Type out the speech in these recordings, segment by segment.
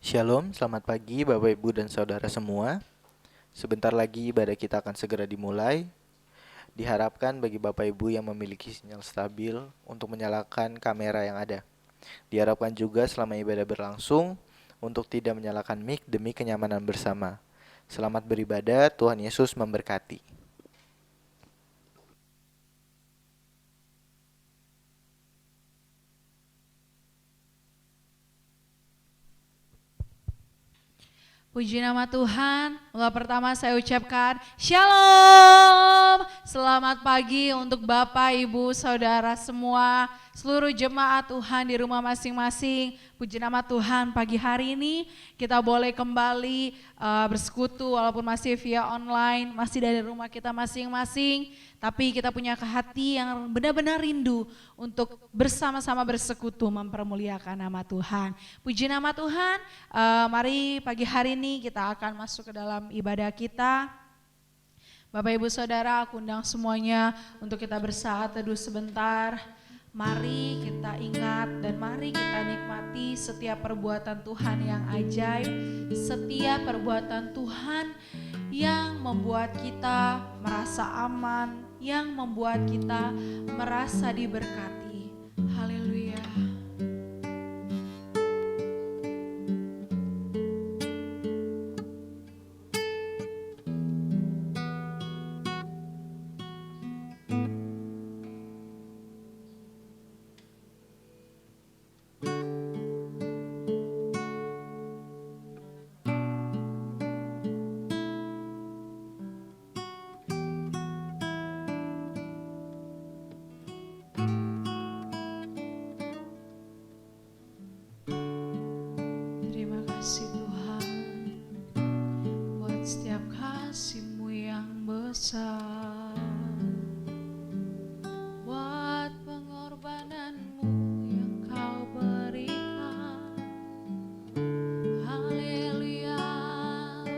Shalom, selamat pagi Bapak Ibu dan Saudara semua. Sebentar lagi ibadah kita akan segera dimulai. Diharapkan bagi Bapak Ibu yang memiliki sinyal stabil untuk menyalakan kamera yang ada. Diharapkan juga selama ibadah berlangsung untuk tidak menyalakan mic demi kenyamanan bersama. Selamat beribadah, Tuhan Yesus memberkati. Puji nama Tuhan. Pertama saya ucapkan Shalom. Selamat pagi untuk Bapak, Ibu, Saudara semua, seluruh jemaat Tuhan di rumah masing-masing. Puji nama Tuhan, pagi hari ini kita boleh kembali bersekutu walaupun masih via online, masih dari rumah kita masing-masing. Tapi kita punya hati yang benar-benar rindu untuk bersama-sama bersekutu mempermuliakan nama Tuhan. Puji nama Tuhan, mari pagi hari ini kita akan masuk ke dalam ibadah kita. Bapak Ibu Saudara, aku undang semuanya untuk kita bersaat teduh sebentar. Mari kita ingat dan mari kita nikmati setiap perbuatan Tuhan yang ajaib, setiap perbuatan Tuhan yang membuat kita merasa aman, yang membuat kita merasa diberkati. Haleluya. Terima kasih Tuhan buat setiap kasih-Mu yang besar, buat pengorbanan-Mu yang Kau berikan. Haleluya.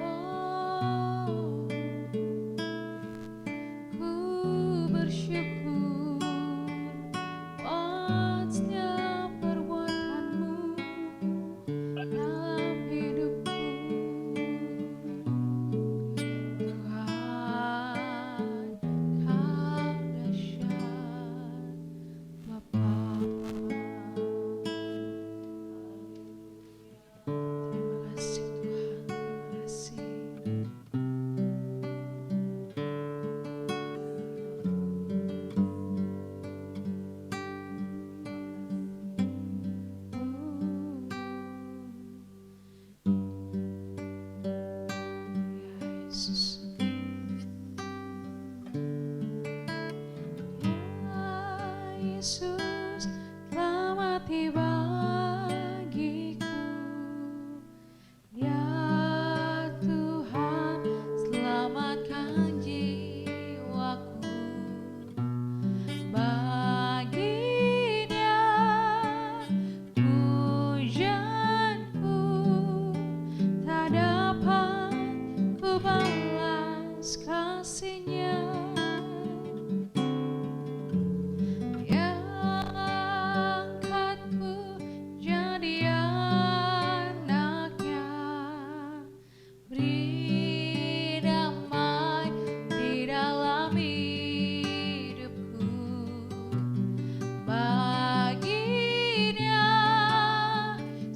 Oh, ku bersyukur buat setiap perbuatan-Mu dalam hidupku. Tuhan, Kau dahsyat Bapa. Terima kasih Tuhan, terima kasih. Ya Yesus. Ya Yesus, selamati bagiku. Ya Tuhan, selamatkan jiwaku. Bagi Dia pujianku tak dapat ku balas kasih-Nya. Yang angkatku jadi anaknya, beri damai di dalam hidupku. Bagi Dia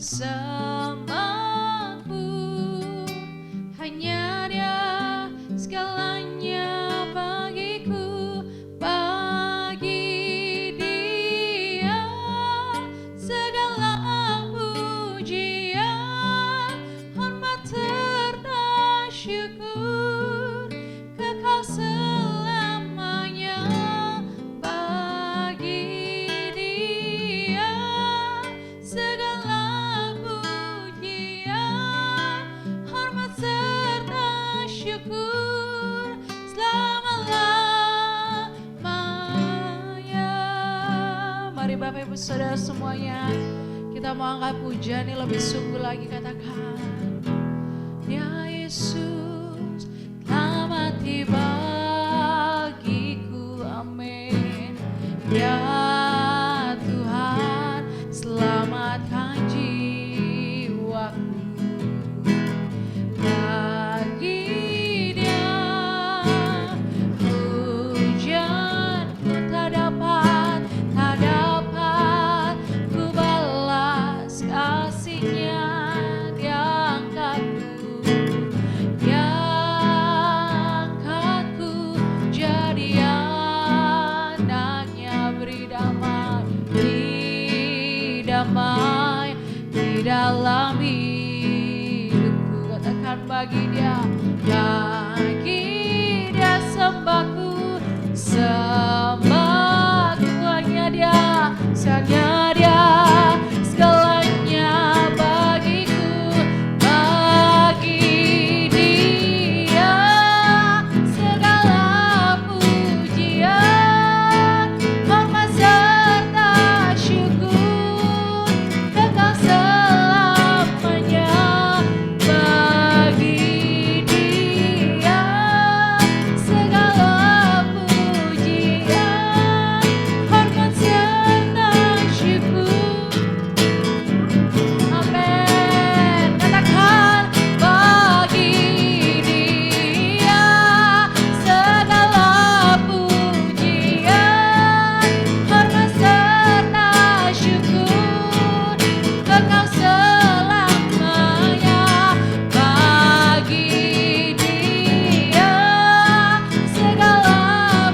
semampu, hanya Dia segalanya bagiku. Bagi Dia segala pujian, hormat serta syukur kekal selamanya. Bagi Dia segala pujian, hormat serta syukur selama-lamanya. Mari Bapak Ibu Saudara semuanya, kita mau angkat pujian yang lebih sungguh lagi, katakan Ya Yesus, selamati bagiku, amin. Ya katakan bagi dia, bagi dia sembahku, sembahku hanya dia, hanya dia, segalanya bagiku, bagi dia segala pujian, hormat serta syukur, kekal selamanya, bagi dia segala pujian, hormat serta syukur. Amin. Katakan bagi dia segala pujian, hormat serta syukur, kekal selamanya, bagi dia segala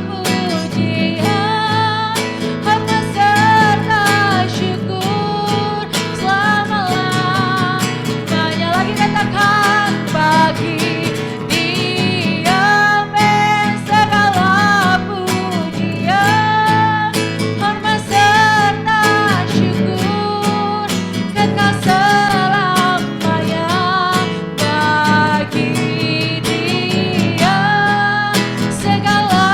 pujian, hormat serta syukur selama-lamanya. Lagi katakan bagi dia, amin, segala pujian, hormat serta syukur, kekal selamanya, bagi dia segala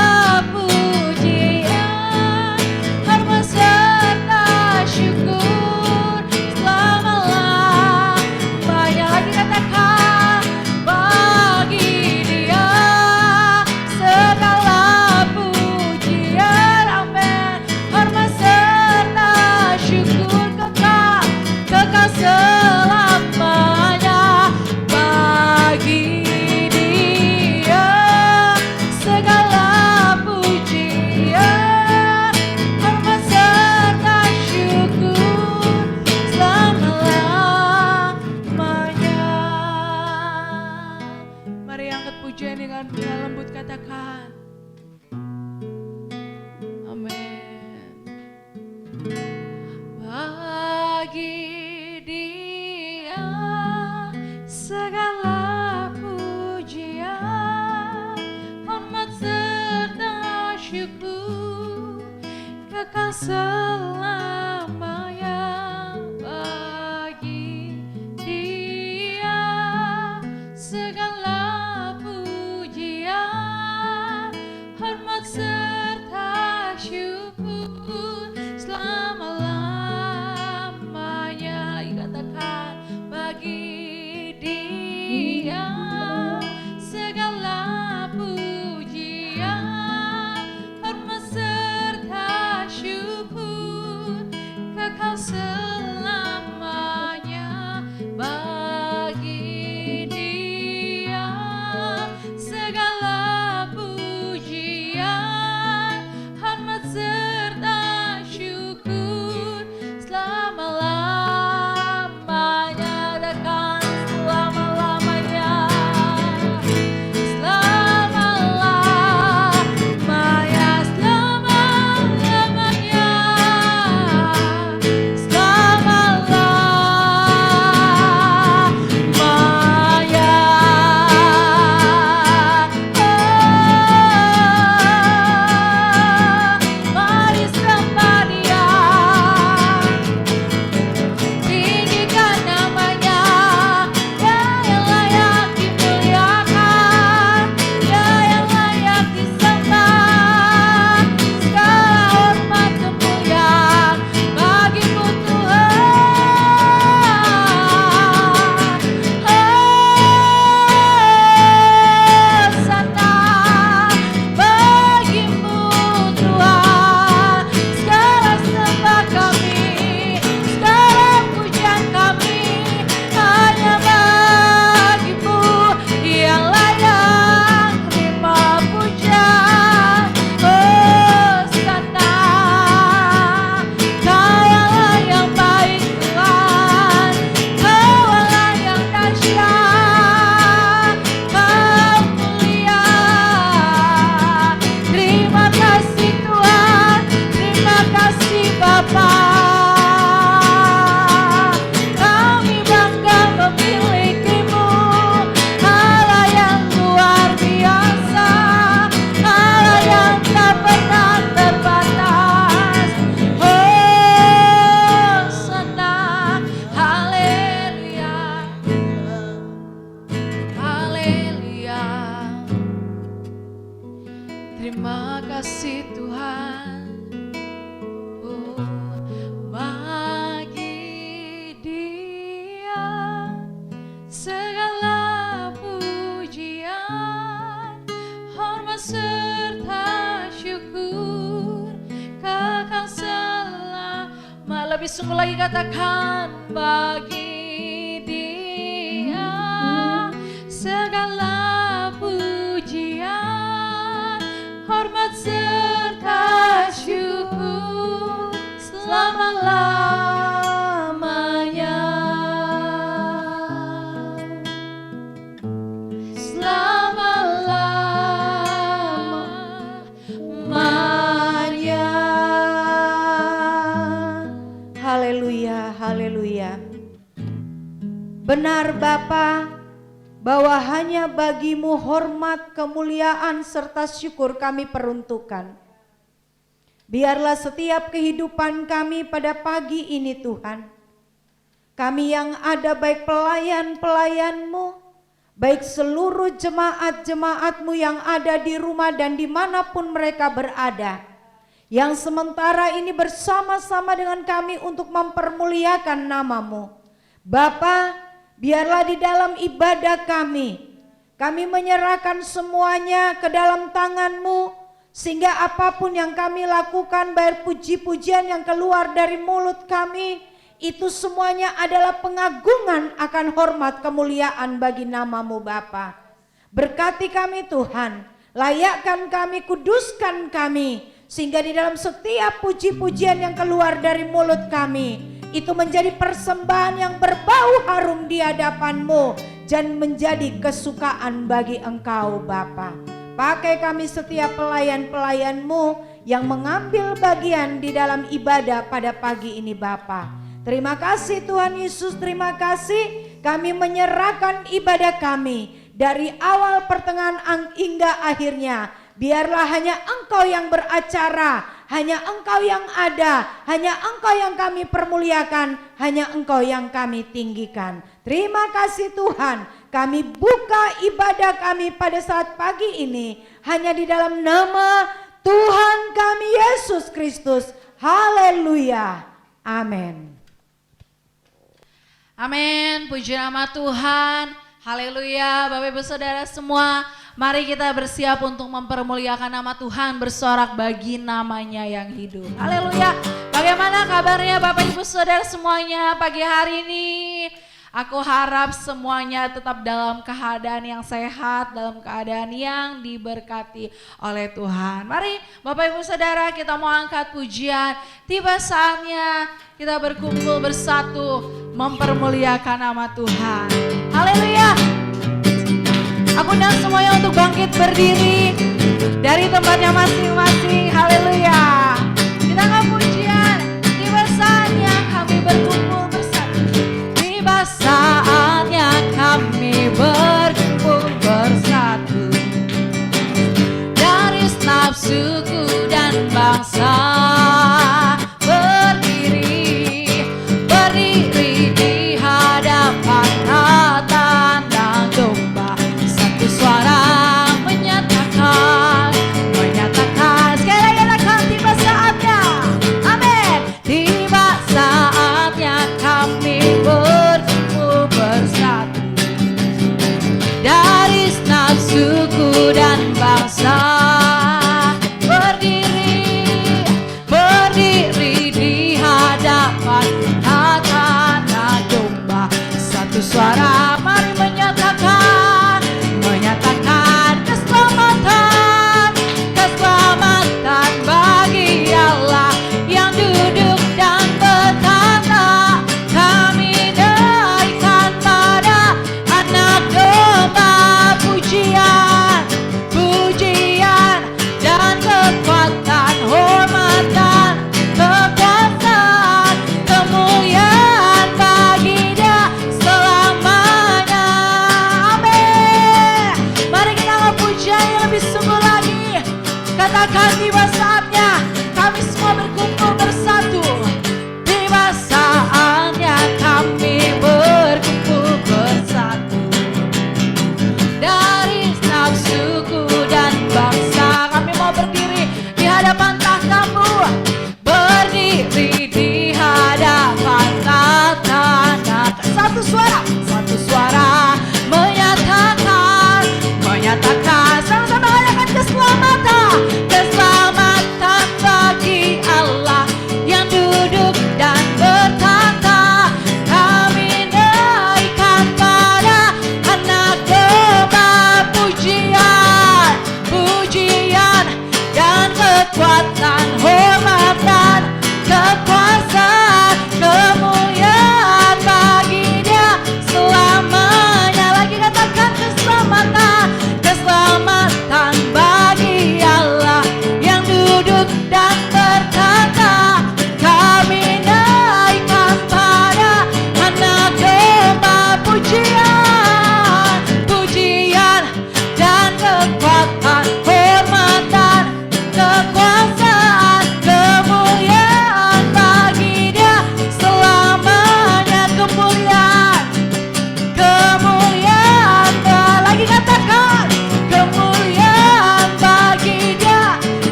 pujian, hormat serta syukur selama-lamanya. Lagi katakan bagi dia segala pujian, amin, hormat serta syukur, kekal selamanya, bagi dia segala pujian, hormat serta syukur selama-lamanya. Mari angkat pujian dengan lembut, katakan amin. Bagi dia segala pujian, hormat serta syukur, kekal selamanya, bagi dia segala pujian, kasih Tuhan. Oh, bagi Dia segala pujian, hormat serta syukur kekal selama. Lebih sungguh lagi katakan, bagi Dia segala pujian, hormat serta syukur selama-lamanya. Selama-lamanya. Haleluya, haleluya. Benar Bapa, bahwa hanya bagimu hormat, kemuliaan, serta syukur kami peruntukkan. Biarlah setiap kehidupan kami pada pagi ini Tuhan, kami yang ada baik pelayan-pelayan-Mu, baik seluruh jemaat-jemaat-Mu yang ada di rumah dan dimanapun mereka berada, yang sementara ini bersama-sama dengan kami untuk mempermuliakan nama-Mu. Bapa, biarlah di dalam ibadah kami menyerahkan semuanya ke dalam tangan-Mu, sehingga apapun yang kami lakukan, baik puji-pujian yang keluar dari mulut kami, itu semuanya adalah pengagungan akan hormat kemuliaan bagi nama-Mu Bapa. Berkati kami Tuhan, layakkan kami, kuduskan kami, sehingga di dalam setiap puji-pujian yang keluar dari mulut kami, itu menjadi persembahan yang berbau harum di hadapan-Mu dan menjadi kesukaan bagi Engkau Bapa. Pakai kami setiap pelayan-pelayan-Mu yang mengambil bagian di dalam ibadah pada pagi ini Bapa. Terima kasih Tuhan Yesus, terima kasih kami menyerahkan ibadah kami dari awal pertengahan hingga akhirnya. Biarlah hanya Engkau yang beracara, hanya Engkau yang ada, hanya Engkau yang kami permuliakan, hanya Engkau yang kami tinggikan. Terima kasih Tuhan, kami buka ibadah kami pada saat pagi ini hanya di dalam nama Tuhan kami Yesus Kristus. Haleluya, amin. Amin, puji nama Tuhan. Haleluya, Bapak Ibu Saudara semua, mari kita bersiap untuk mempermuliakan nama Tuhan, bersorak bagi namanya yang hidup. Haleluya. Bagaimana kabarnya Bapak Ibu Saudara semuanya pagi hari ini? Aku harap semuanya tetap dalam keadaan yang sehat, dalam keadaan yang diberkati oleh Tuhan. Mari Bapak Ibu Saudara, kita mau angkat pujian. Tiba saatnya kita berkumpul bersatu mempermuliakan nama Tuhan. Haleluya. Aku undang semuanya untuk bangkit berdiri dari tempatnya masing-masing. Haleluya. Kita angkat pujian. Tiba saatnya kami berkumpul bersatu. Tiba saatnya kami berkumpul bersatu. Dari segenap suku dan bangsa berdiri di hadapan Tuhan dan domba. Satu suara menyatakan sekali lagi akan tiba saatnya. Amin. Tiba saatnya kami berkumpul bersatu dari segenap suku dan bangsa, berdiri di hadapan Anak Domba. Satu suara mari menyatakan keselamatan bagi Allah yang duduk dan bertata. Kami naikkan pada Anak Domba pujian dan kekuatan, hormat dan kekuasaan, kemuliaan bagi Dia selamanya. Amin. Mari kita angkat pujian yang lebih sungguh lagi. Katakan tiba saatnya kami semua berkumpul bersatu. Tiba saatnya kami berkumpul bersatu. Dari setiap suku dan bangsa kami mau berdiri di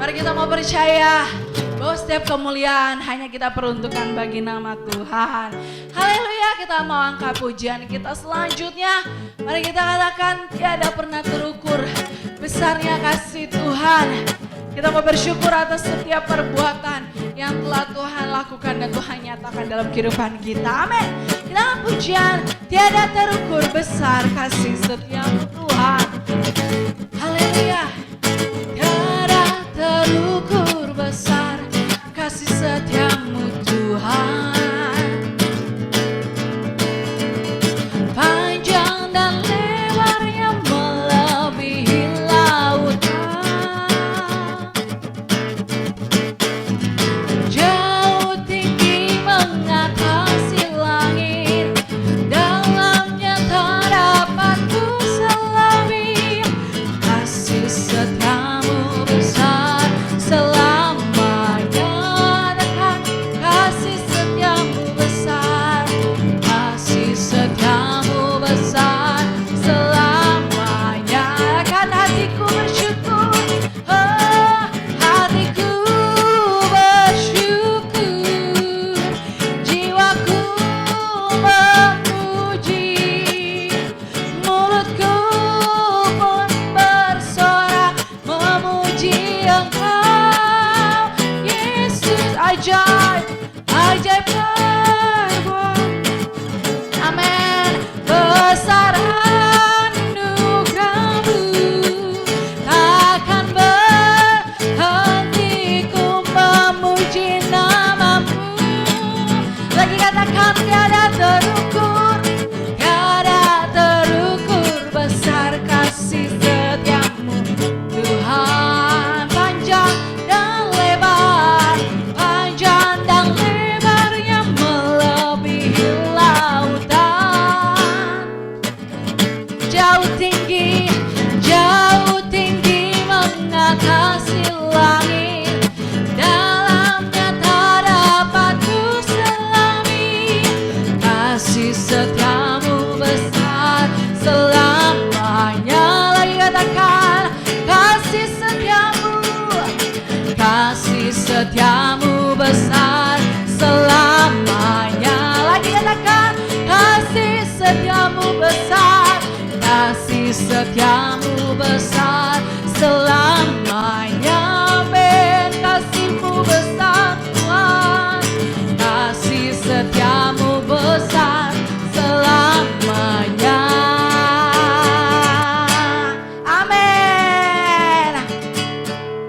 Mari kita mau percaya bahwa setiap kemuliaan hanya kita peruntukkan bagi nama Tuhan. Haleluya, kita mau angkat pujian kita selanjutnya. Mari kita katakan tiada pernah terukur besarnya kasih Tuhan. Kita mau bersyukur atas setiap perbuatan yang telah Tuhan lakukan dan Tuhan nyatakan dalam kehidupan kita. Amin. Kita pujian tiada terukur besar kasih setiamu Tuhan. Haleluya. Tiada terukur besar kasih setiamu Tuhan. Panjang dan lebarnya melebihi lautan. Jauh tinggi mengatasi langit, dalamnya tak dapat ku selami. Kasih setiamu besar selamanya. Katakan kasih setiamu besar, kasih setiamu besar selamanya. Kan hatiku bersyukur, oh, hatiku bersyukur, jiwaku memuji, mulutku pun bersorak memuji Engkau, Yesus. Ajaib, ajaib perbuatan. Amin. Besar anugerahmu, takkan berhenti ku memuji namamu. Lagi katakan tiada terukur, tiada terukur besar kasih setiamu Tuhan. Panjang dan lebar, panjang dan lebarnya melebihi lautan. Jauh tinggi mengatasi langit, dalamnya tak dapat ku selami. Kasih setiamu besar selamanya. Lagi katakan kasih setiamu besar selamanya. Lagi katakan kasih setiamu besar, kasih setiamu besar selamanya. Amin. Kasihmu besar Tuhan, kasih setiamu besar selamanya. Amin.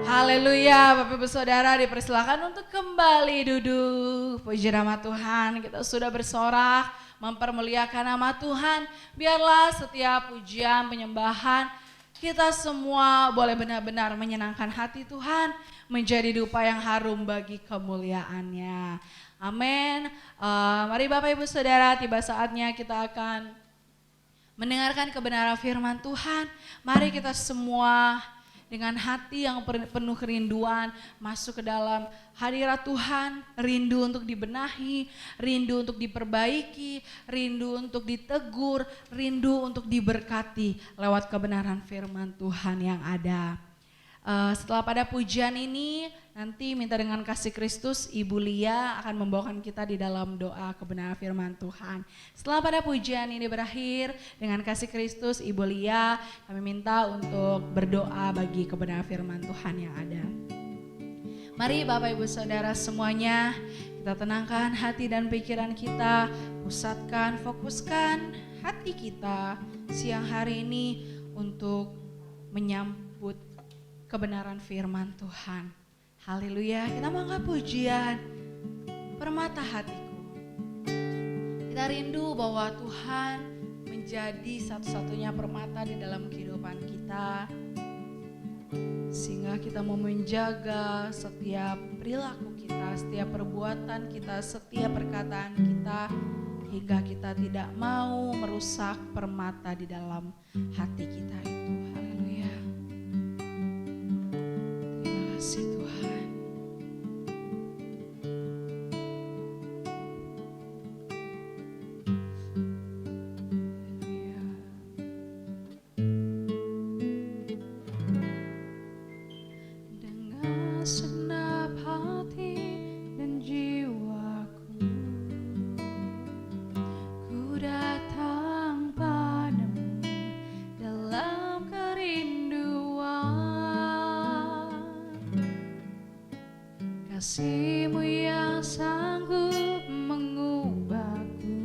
Haleluya. Bapak Ibu Saudara dipersilakan untuk kembali duduk. Puji nama Tuhan, kita sudah bersorak mempermuliakan nama Tuhan. Biarlah setiap pujian, penyembahan kita semua boleh benar-benar menyenangkan hati Tuhan, menjadi dupa yang harum bagi kemuliaannya. Amin. Mari Bapak Ibu Saudara, tiba saatnya kita akan mendengarkan kebenaran firman Tuhan. Mari kita semua dengan hati yang penuh kerinduan masuk ke dalam hadirat Tuhan, rindu untuk dibenahi, rindu untuk diperbaiki, rindu untuk ditegur, rindu untuk diberkati lewat kebenaran firman Tuhan yang ada. Setelah pada pujian ini, nanti minta dengan kasih Kristus, Ibu Lia akan membawakan kita di dalam doa kebenaran firman Tuhan. Setelah pada pujian ini berakhir, dengan kasih Kristus, Ibu Lia kami minta untuk berdoa bagi kebenaran firman Tuhan yang ada. Mari Bapak Ibu Saudara semuanya, kita tenangkan hati dan pikiran kita, pusatkan, fokuskan hati kita siang hari ini untuk menyambut kebenaran firman Tuhan. Haleluya, kita mau angkat pujian, permata hatiku. Kita rindu bahwa Tuhan menjadi satu-satunya permata di dalam kehidupan kita, sehingga kita mau menjaga setiap perilaku kita, setiap perbuatan kita, setiap perkataan kita, hingga kita tidak mau merusak permata di dalam hati kita itu. Haleluya. Terima kasih Tuhan. Haleluya. Dengan segenap hati dan jiwaku, ku datang padamu dalam kerinduan. Kasih-Mu yang sanggup mengubahku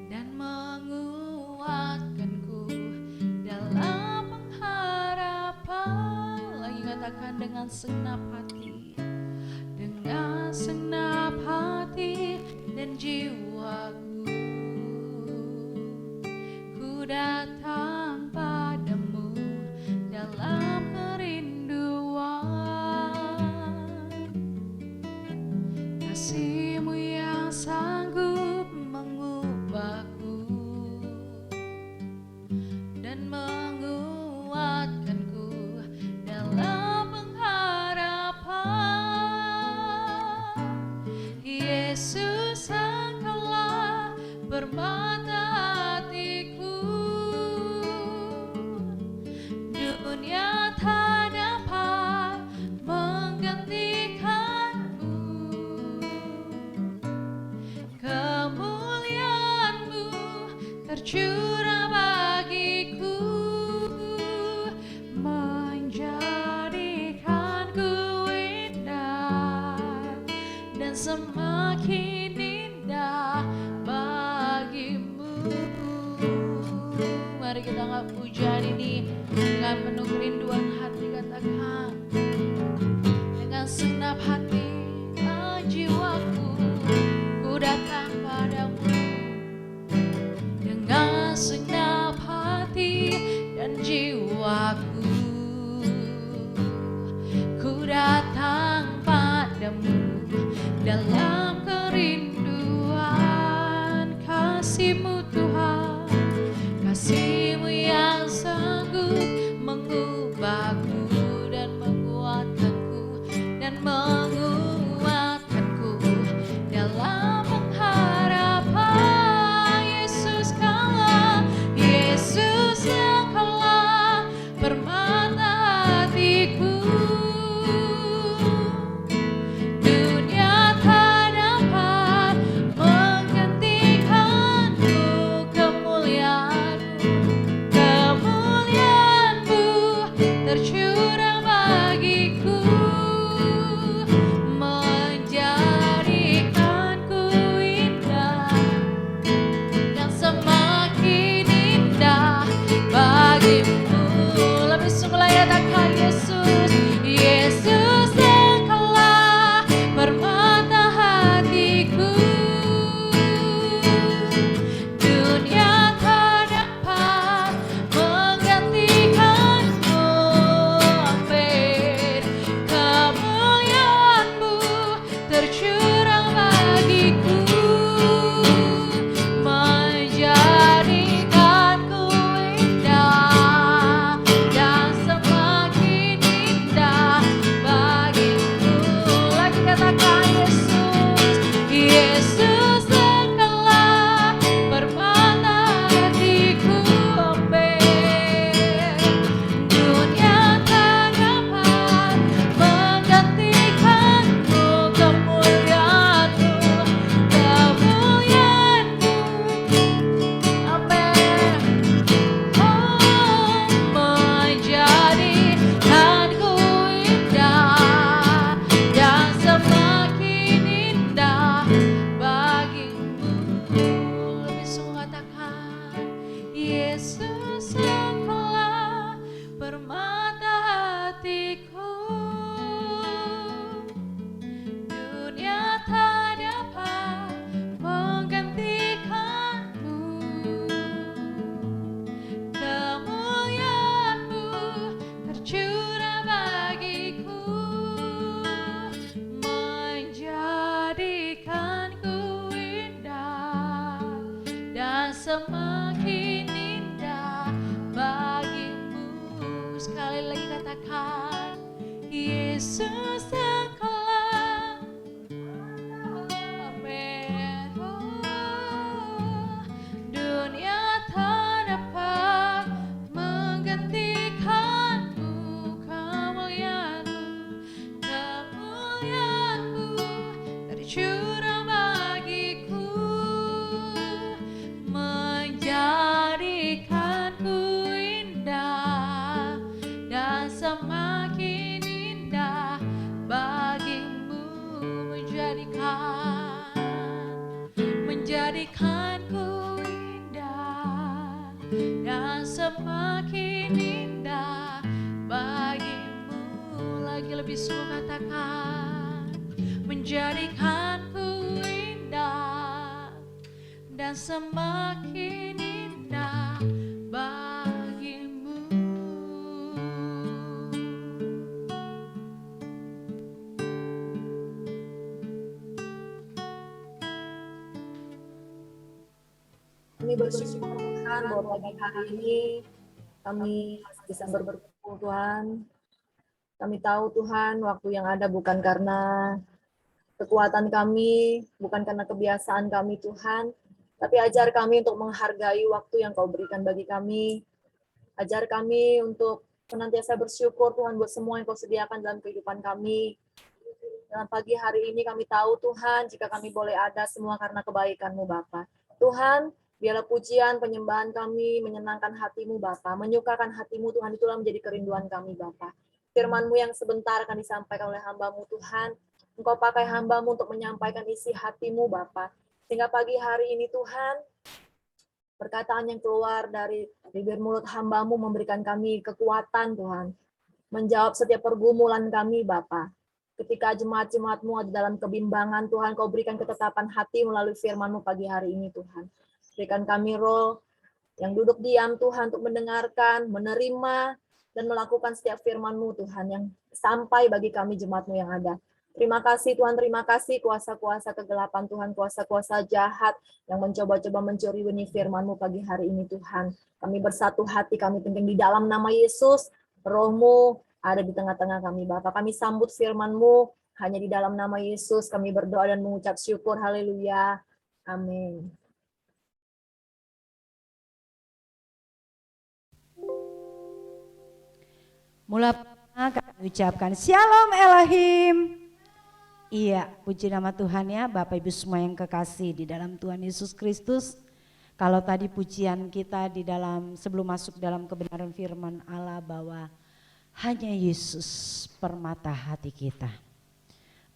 dan menguatkanku dalam pengharapan. Lagi katakan, dengan segenap hati, dengan segenap hati dan jiwaku, ku datang padamu dalam kerinduan. Kasih-Mu yang sanggup mengubahku dan menguatkanku dalam pengharapan. Yesus, Engkaulah permata hatiku, dunia tak dapat menggantikanmu. Kemuliaan-Mu tercurah bagiku, menjadikanku indah dan semakin indah bagimu. Mari kita angkat pujian ini dengan penuh kerinduan hati, katakan, dengan segenap hati dan jiwaku, ku datang padamu. Dengan segenap hati dan jiwaku, ku datang padamu dalam kerinduan. Kasih-Mu Tuhan, kasih-Mu yang sanggup mengubahku dan menguatkanku dan menguatkanku dalam pengharapan. Yesus, Engkaulah, Yesus, Engkaulah permata hatiku, dunia tak dapat menggantikanmu. Kemuliaan-Mu tercurah bagiku, menjadikanku indah dan semakin indah bagimu. Lebih sungguh katakan, Yesus, Yesus, Engkaulah permata hatiku, dunia tak dapat menggantikanmu. Amin. Kemuliaan-Mu tercurah bagiku, menjadikanku indah dan semakin indah bagimu. Lagi katakan, Yesus, Yesus, Engkaulah permata hatiku. Amin. Dunia tak dapat menggantikanmu. Kemuliaan-Mu, kemuliaan-Mu, amin. Oh, menjadikanku indah dan semakin indah bagimu. Lebih sungguh katakan, Yesus, Engkaulah permata hatiku, dunia tak dapat menggantikanmu. Kemuliaan-Mu tercurah bagiku, menjadikanku indah dan semakin indah bagimu. Sekali lagi katakan, Yesus, Engkaulah. Amin. Oh, dunia tak dapat menggantikanmu. Kemuliaan semakin indah bagimu menjadikanku indah dan semakin indah bagimu. Lagi lebih sungguh katakan, menjadikanku indah dan semakin indah bagimu. Kami bersyukur Tuhan bahwa pagi hari ini kami bisa berkumpul Tuhan. Kami tahu Tuhan waktu yang ada bukan karena kekuatan kami, bukan karena kebiasaan kami Tuhan, tapi ajar kami untuk menghargai waktu yang Kau berikan bagi kami. Ajar kami untuk senantiasa bersyukur Tuhan buat semua yang Kau sediakan dalam kehidupan kami. Dalam pagi hari ini kami tahu Tuhan, jika kami boleh ada semua karena kebaikan-Mu Bapa. Tuhan, biarlah pujian, penyembahan kami menyenangkan hati-Mu Bapa, menyukakan hati-Mu Tuhan, itulah menjadi kerinduan kami Bapa. Firman-Mu yang sebentar akan disampaikan oleh hamba-Mu Tuhan, Engkau pakai hamba-Mu untuk menyampaikan isi hati-Mu Bapa. Sehingga pagi hari ini Tuhan, perkataan yang keluar dari bibir mulut hamba-Mu memberikan kami kekuatan Tuhan, menjawab setiap pergumulan kami Bapa. Ketika jemaat-jemaat-Mu ada dalam kebimbangan Tuhan, Kau berikan ketetapan hati melalui firman-Mu pagi hari ini Tuhan. Berikan kami roh yang duduk diam Tuhan untuk mendengarkan, menerima, dan melakukan setiap firman-Mu Tuhan yang sampai bagi kami jemaat-Mu yang ada. Terima kasih Tuhan, terima kasih kuasa-kuasa kegelapan Tuhan, kuasa-kuasa jahat yang mencoba-coba mencuri benih firman-Mu pagi hari ini Tuhan. Kami bersatu hati, kami pimpin di dalam nama Yesus, Roh-Mu ada di tengah-tengah kami Bapa. Kami sambut firman-Mu hanya di dalam nama Yesus, kami berdoa dan mengucap syukur, haleluya, amin. Mula kami ucapkan Shalom Elohim. Iya, puji nama Tuhan ya, Bapak Ibu semua yang kekasih di dalam Tuhan Yesus Kristus. Kalau tadi pujian kita di dalam sebelum masuk dalam kebenaran firman Allah bahwa hanya Yesus permata hati kita.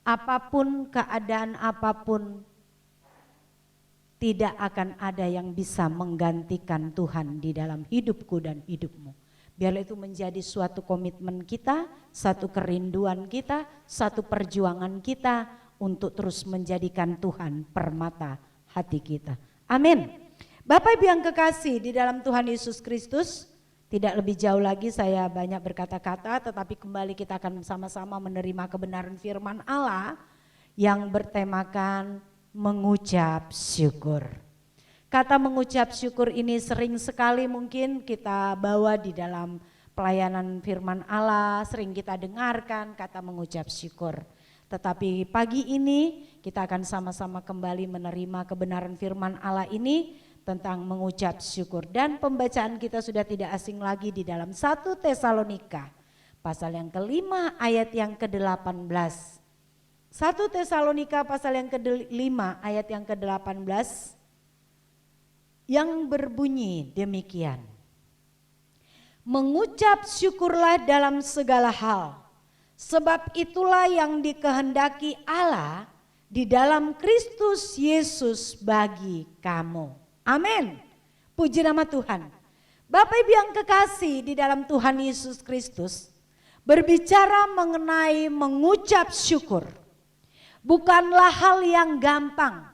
Apapun keadaan apapun tidak akan ada yang bisa menggantikan Tuhan di dalam hidupku dan hidupmu. Biarlah itu menjadi suatu komitmen kita, satu kerinduan kita, satu perjuangan kita untuk terus menjadikan Tuhan permata hati kita. Amin. Bapak Ibu yang kekasih di dalam Tuhan Yesus Kristus, tidak lebih jauh lagi saya banyak berkata-kata, tetapi kembali kita akan sama-sama menerima kebenaran firman Allah yang bertemakan mengucap syukur. Kata mengucap syukur ini sering sekali mungkin kita bawa di dalam pelayanan firman Allah, sering kita dengarkan kata mengucap syukur. Tetapi pagi ini kita akan sama-sama kembali menerima kebenaran firman Allah ini tentang mengucap syukur. Dan pembacaan kita sudah tidak asing lagi di dalam 1 Tesalonika pasal yang kelima ayat yang ke-18. 1 Tesalonika pasal yang ke-5 ayat yang ke-18 yang berbunyi demikian. Mengucap syukurlah dalam segala hal, sebab itulah yang dikehendaki Allah di dalam Kristus Yesus bagi kamu. Amin. Puji nama Tuhan. Bapak Ibu yang kekasih di dalam Tuhan Yesus Kristus, berbicara mengenai mengucap syukur bukanlah hal yang gampang.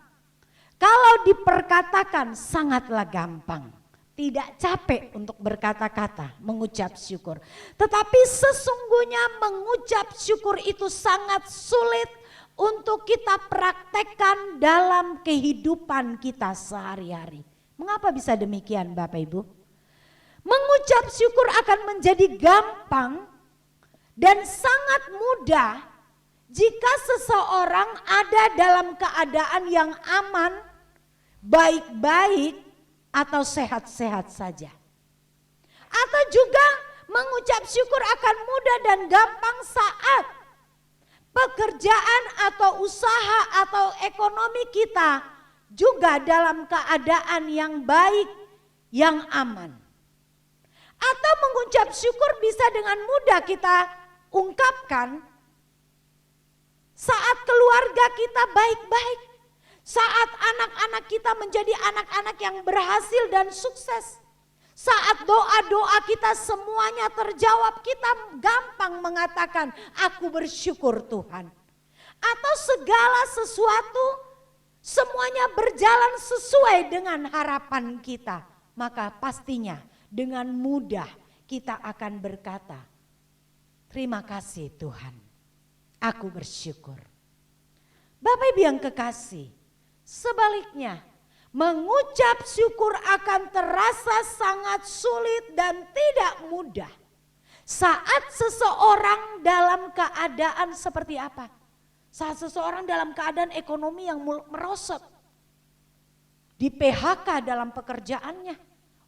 Kalau diperkatakan sangatlah gampang, tidak capek untuk berkata-kata mengucap syukur. Tetapi sesungguhnya mengucap syukur itu sangat sulit untuk kita praktekkan dalam kehidupan kita sehari-hari. Mengapa bisa demikian Bapak Ibu? Mengucap syukur akan menjadi gampang dan sangat mudah jika seseorang ada dalam keadaan yang aman, baik-baik atau sehat-sehat saja. Atau juga mengucap syukur akan mudah dan gampang saat pekerjaan atau usaha atau ekonomi kita juga dalam keadaan yang baik, yang aman. Atau mengucap syukur bisa dengan mudah kita ungkapkan saat keluarga kita baik-baik, saat anak-anak kita menjadi anak-anak yang berhasil dan sukses, saat doa-doa kita semuanya terjawab, kita gampang mengatakan aku bersyukur Tuhan. Atau segala sesuatu semuanya berjalan sesuai dengan harapan kita, maka pastinya dengan mudah kita akan berkata, terima kasih Tuhan, aku bersyukur. Bapak Ibu yang kekasih, sebaliknya mengucap syukur akan terasa sangat sulit dan tidak mudah saat seseorang dalam keadaan seperti apa? Saat seseorang dalam keadaan ekonomi yang merosot, di PHK dalam pekerjaannya,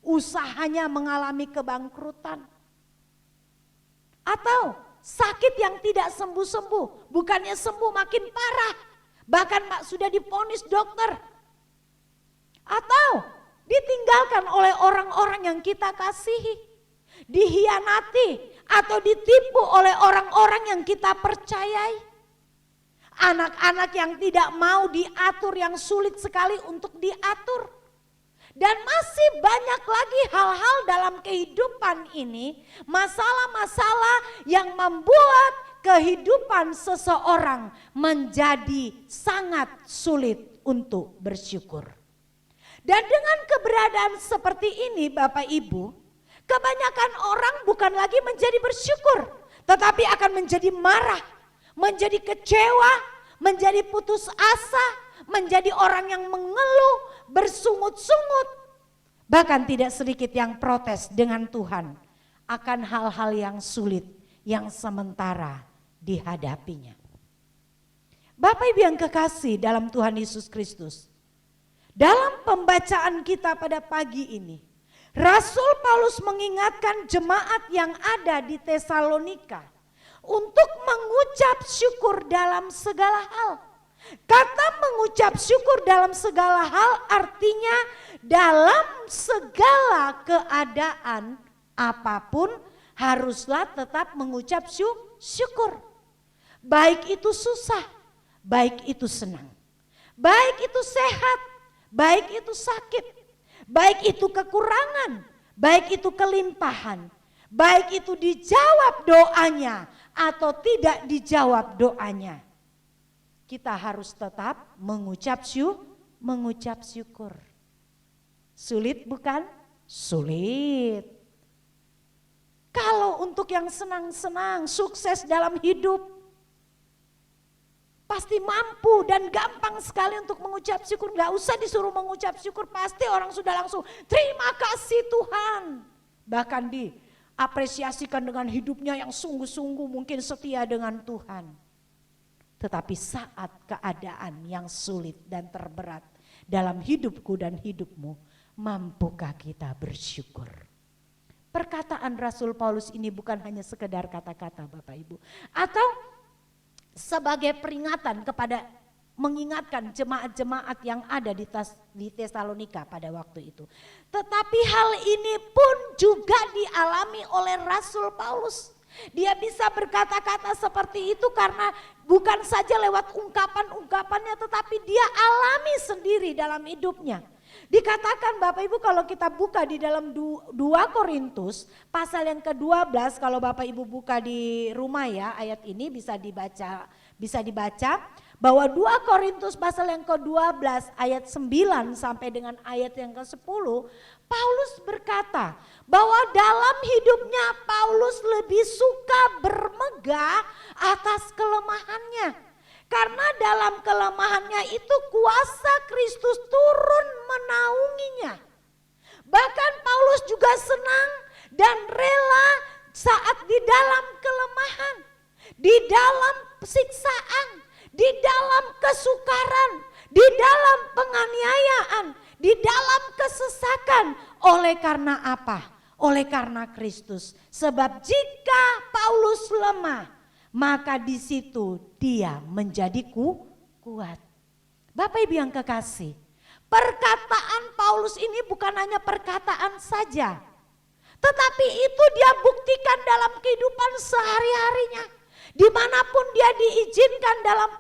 usahanya mengalami kebangkrutan, atau sakit yang tidak sembuh-sembuh, bukannya sembuh makin parah, bahkan sudah divonis dokter, atau ditinggalkan oleh orang-orang yang kita kasihi, dihianati atau ditipu oleh orang-orang yang kita percayai. Anak-anak yang tidak mau diatur, yang sulit sekali untuk diatur. Dan masih banyak lagi hal-hal dalam kehidupan ini, masalah-masalah yang membuat kehidupan seseorang menjadi sangat sulit untuk bersyukur. Dan dengan keberadaan seperti ini Bapak Ibu, kebanyakan orang bukan lagi menjadi bersyukur, tetapi akan menjadi marah, menjadi kecewa, menjadi putus asa, menjadi orang yang mengeluh, bersungut-sungut. Bahkan tidak sedikit yang protes dengan Tuhan akan hal-hal yang sulit yang sementara dihadapinya. Bapak Ibu yang kekasih dalam Tuhan Yesus Kristus, dalam pembacaan kita pada pagi ini, Rasul Paulus mengingatkan jemaat yang ada di Tesalonika untuk mengucap syukur dalam segala hal. Kata mengucap syukur dalam segala hal artinya dalam segala keadaan apapun haruslah tetap mengucap syukur. Baik itu susah, baik itu senang, baik itu sehat, baik itu sakit, baik itu kekurangan, baik itu kelimpahan, baik itu dijawab doanya atau tidak dijawab doanya. Kita harus tetap mengucap syukur. Sulit bukan? Sulit. Kalau untuk yang senang-senang, sukses dalam hidup, pasti mampu dan gampang sekali untuk mengucap syukur. Gak usah disuruh mengucap syukur, pasti orang sudah langsung terima kasih Tuhan. Bahkan diapresiasikan dengan hidupnya yang sungguh-sungguh mungkin setia dengan Tuhan. Tetapi saat keadaan yang sulit dan terberat dalam hidupku dan hidupmu, mampukah kita bersyukur? Perkataan Rasul Paulus ini bukan hanya sekedar kata-kata Bapak Ibu, atau sebagai peringatan kepada mengingatkan jemaat-jemaat yang ada di Tesalonika pada waktu itu. Tetapi hal ini pun juga dialami oleh Rasul Paulus. Dia bisa berkata-kata seperti itu karena bukan saja lewat ungkapan-ungkapannya, tetapi dia alami sendiri dalam hidupnya. Dikatakan Bapak Ibu kalau kita buka di dalam 2 Korintus pasal yang ke-12, kalau Bapak Ibu buka di rumah ya, ayat ini bisa dibaca bahwa 2 Korintus pasal yang ke-12 ayat 9 sampai dengan ayat yang ke-10, Paulus berkata bahwa dalam hidupnya Paulus lebih suka bermegah atas kelemahannya. Karena dalam kelemahannya itu kuasa Kristus turun menaunginya. Bahkan Paulus juga senang dan rela saat di dalam kelemahan, di dalam siksaan, di dalam kesukaran, di dalam penganiayaan, di dalam kesesakan. Oleh karena apa? Oleh karena Kristus. Sebab jika Paulus lemah, maka di situ dia menjadi kuat. Bapak Ibu yang kekasih, perkataan Paulus ini bukan hanya perkataan saja, Tetapi itu dia buktikan dalam kehidupan sehari-harinya. Dimanapun dia diizinkan dalam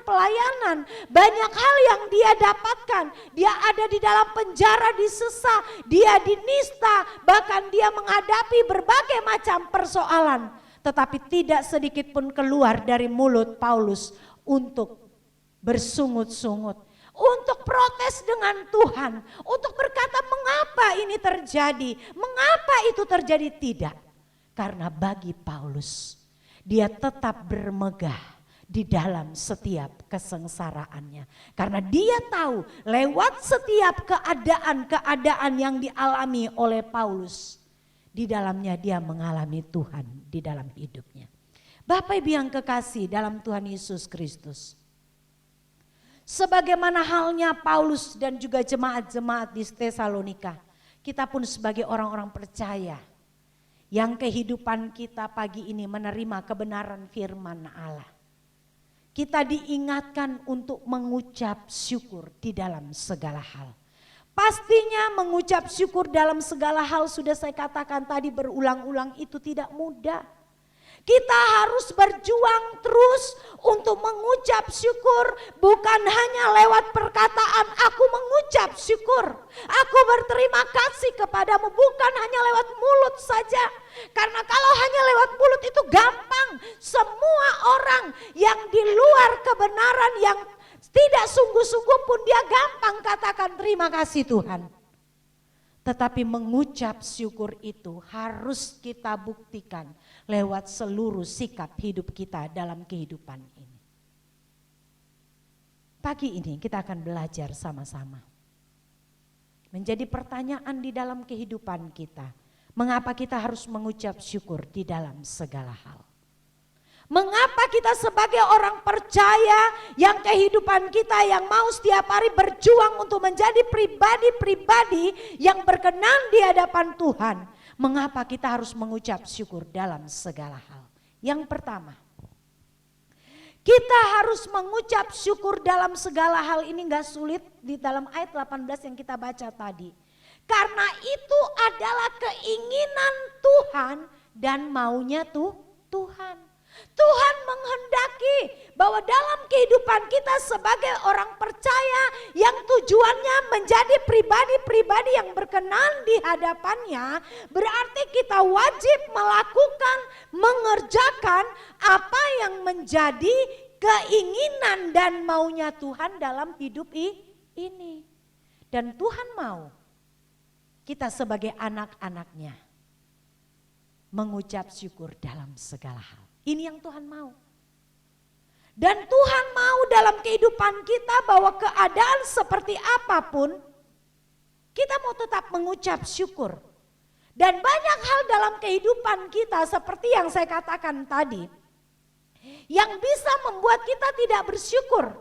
pelayanan, banyak hal yang dia dapatkan. Dia ada di dalam penjara, disesah, dia dinista, bahkan dia menghadapi berbagai macam persoalan. Tetapi tidak sedikit pun keluar dari mulut Paulus untuk bersungut-sungut, untuk protes dengan Tuhan, untuk berkata mengapa ini terjadi, mengapa itu terjadi. Tidak, karena bagi Paulus dia tetap bermegah di dalam setiap kesengsaraannya. Karena dia tahu lewat setiap keadaan-keadaan yang dialami oleh Paulus, di dalamnya dia mengalami Tuhan di dalam hidupnya. Bapak Ibu yang kekasih dalam Tuhan Yesus Kristus, sebagaimana halnya Paulus dan juga jemaat-jemaat di Tesalonika, kita pun sebagai orang-orang percaya yang kehidupan kita pagi ini menerima kebenaran firman Allah. Kita diingatkan untuk mengucap syukur di dalam segala hal. Pastinya mengucap syukur dalam segala hal sudah saya katakan tadi berulang-ulang itu tidak mudah. Kita harus berjuang terus untuk mengucap syukur, bukan hanya lewat perkataan aku mengucap syukur, aku berterima kasih kepadamu, bukan hanya lewat mulut saja. Karena kalau hanya lewat mulut itu gampang, semua orang yang di luar kebenaran yang tidak sungguh-sungguh pun dia gampang katakan terima kasih Tuhan. Tetapi mengucap syukur itu harus kita buktikan lewat seluruh sikap hidup kita dalam kehidupan ini. Pagi ini kita akan belajar sama-sama. Menjadi pertanyaan di dalam kehidupan kita, mengapa kita harus mengucap syukur di dalam segala hal? Mengapa kita sebagai orang percaya yang kehidupan kita yang mau setiap hari berjuang untuk menjadi pribadi-pribadi yang berkenan di hadapan Tuhan, mengapa kita harus mengucap syukur dalam segala hal? Yang pertama, kita harus mengucap syukur dalam segala hal ini gak sulit di dalam ayat 18 yang kita baca tadi. Karena itu adalah keinginan Tuhan dan maunya Tuhan. Tuhan menghendaki bahwa dalam kehidupan kita sebagai orang percaya yang tujuannya menjadi pribadi-pribadi yang berkenan di hadapannya, berarti kita wajib melakukan, mengerjakan apa yang menjadi keinginan dan maunya Tuhan dalam hidup ini. Dan Tuhan mau kita sebagai anak-anaknya mengucap syukur dalam segala hal. Ini yang Tuhan mau. Dan Tuhan mau dalam kehidupan kita bahwa keadaan seperti apapun, kita mau tetap mengucap syukur. Dan banyak hal dalam kehidupan kita seperti yang saya katakan tadi, yang bisa membuat kita tidak bersyukur.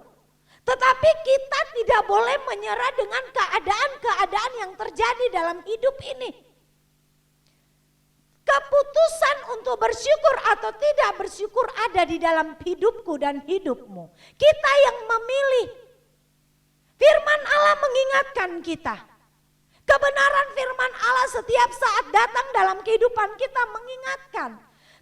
Tetapi kita tidak boleh menyerah dengan keadaan-keadaan yang terjadi dalam hidup ini. Keputusan untuk bersyukur atau tidak bersyukur ada di dalam hidupku dan hidupmu. Kita yang memilih. Firman Allah mengingatkan kita. Kebenaran firman Allah setiap saat datang dalam kehidupan kita mengingatkan.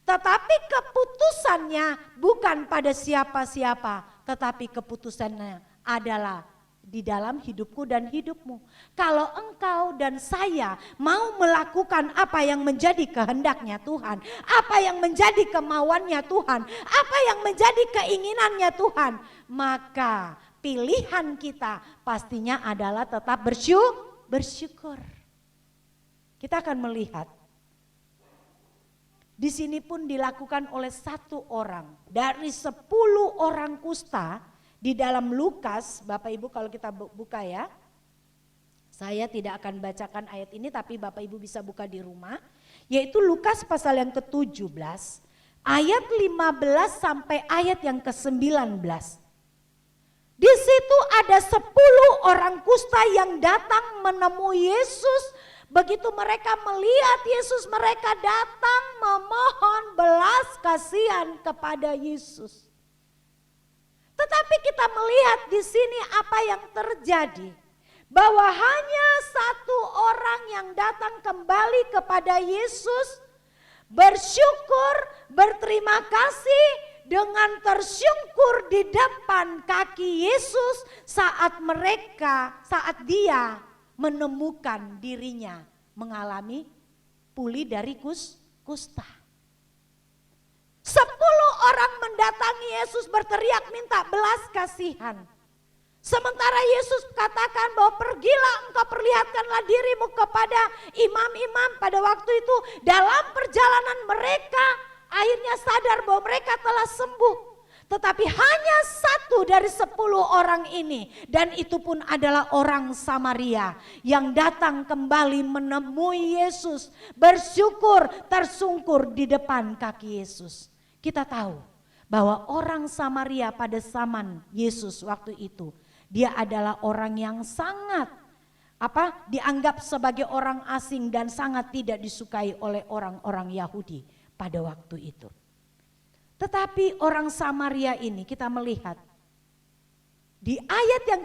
Tetapi keputusannya bukan pada siapa-siapa. Tetapi keputusannya adalah di dalam hidupku dan hidupmu. Kalau engkau dan saya mau melakukan apa yang menjadi kehendaknya Tuhan, apa yang menjadi kemauannya Tuhan, apa yang menjadi keinginannya Tuhan, maka pilihan kita pastinya adalah tetap bersyukur. Kita akan melihat di sini pun dilakukan oleh satu orang dari 10 orang kusta. Di dalam Lukas, Bapak Ibu kalau kita buka ya, saya tidak akan bacakan ayat ini tapi Bapak Ibu bisa buka di rumah. Yaitu Lukas pasal yang ke-17, ayat 15 sampai ayat yang ke-19. Di situ ada 10 orang kusta yang datang menemui Yesus. Begitu mereka melihat Yesus, mereka datang memohon belas kasihan kepada Yesus. Tetapi kita melihat di sini apa yang terjadi. bahwa hanya satu orang yang datang kembali kepada Yesus, bersyukur, berterima kasih dengan tersungkur di depan kaki Yesus saat dia menemukan dirinya mengalami pulih dari kusta. 10 orang mendatangi Yesus berteriak minta belas kasihan. Sementara Yesus katakan bahwa pergilah engkau perlihatkanlah dirimu kepada imam-imam. Pada waktu itu dalam perjalanan mereka akhirnya sadar bahwa mereka telah sembuh. Tetapi hanya 1 dari 10 orang ini, dan itu pun adalah orang Samaria yang datang kembali menemui Yesus, bersyukur, tersungkur di depan kaki Yesus. Kita tahu bahwa orang Samaria pada zaman Yesus waktu itu, dia adalah orang yang sangat dianggap sebagai orang asing dan sangat tidak disukai oleh orang-orang Yahudi pada waktu itu. Tetapi orang Samaria ini kita melihat di ayat yang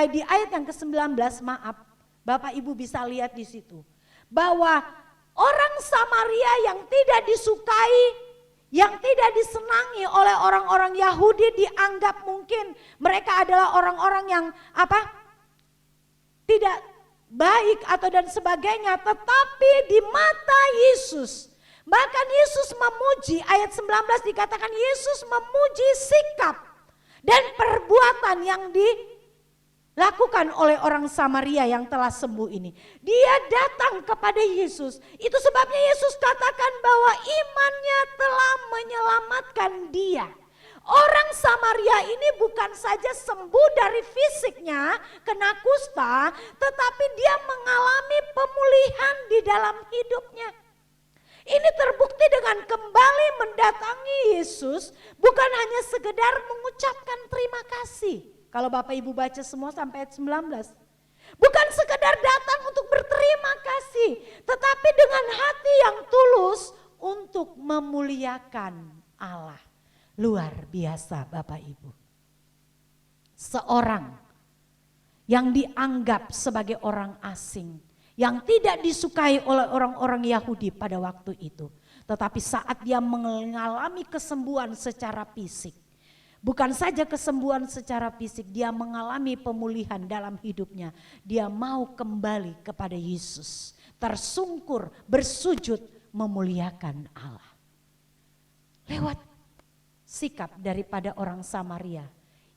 di ayat yang ke-19, maaf, Bapak Ibu bisa lihat di situ bahwa orang Samaria yang tidak disukai, yang tidak disenangi oleh orang-orang Yahudi, dianggap mungkin mereka adalah orang-orang yang tidak baik atau dan sebagainya. Tetapi di mata Yesus, bahkan Yesus memuji, ayat 19 dikatakan Yesus memuji sikap dan perbuatan yang dilakukan oleh orang Samaria yang telah sembuh ini. Dia datang kepada Yesus. Itu sebabnya Yesus katakan bahwa imannya telah menyelamatkan dia. Orang Samaria ini bukan saja sembuh dari fisiknya, kena kusta, tetapi dia mengalami pemulihan di dalam hidupnya. Ini terbukti dengan kembali mendatangi Yesus, bukan hanya sekedar mengucapkan terima kasih. Kalau Bapak Ibu baca semua sampai ayat 19. Bukan sekedar datang untuk berterima kasih, tetapi dengan hati yang tulus untuk memuliakan Allah. Luar biasa Bapak Ibu. Seorang yang dianggap sebagai orang asing, yang tidak disukai oleh orang-orang Yahudi pada waktu itu. Tetapi saat dia mengalami kesembuhan secara fisik, bukan saja kesembuhan secara fisik, dia mengalami pemulihan dalam hidupnya. Dia mau kembali kepada Yesus, tersungkur, bersujud, memuliakan Allah. Lewat sikap daripada orang Samaria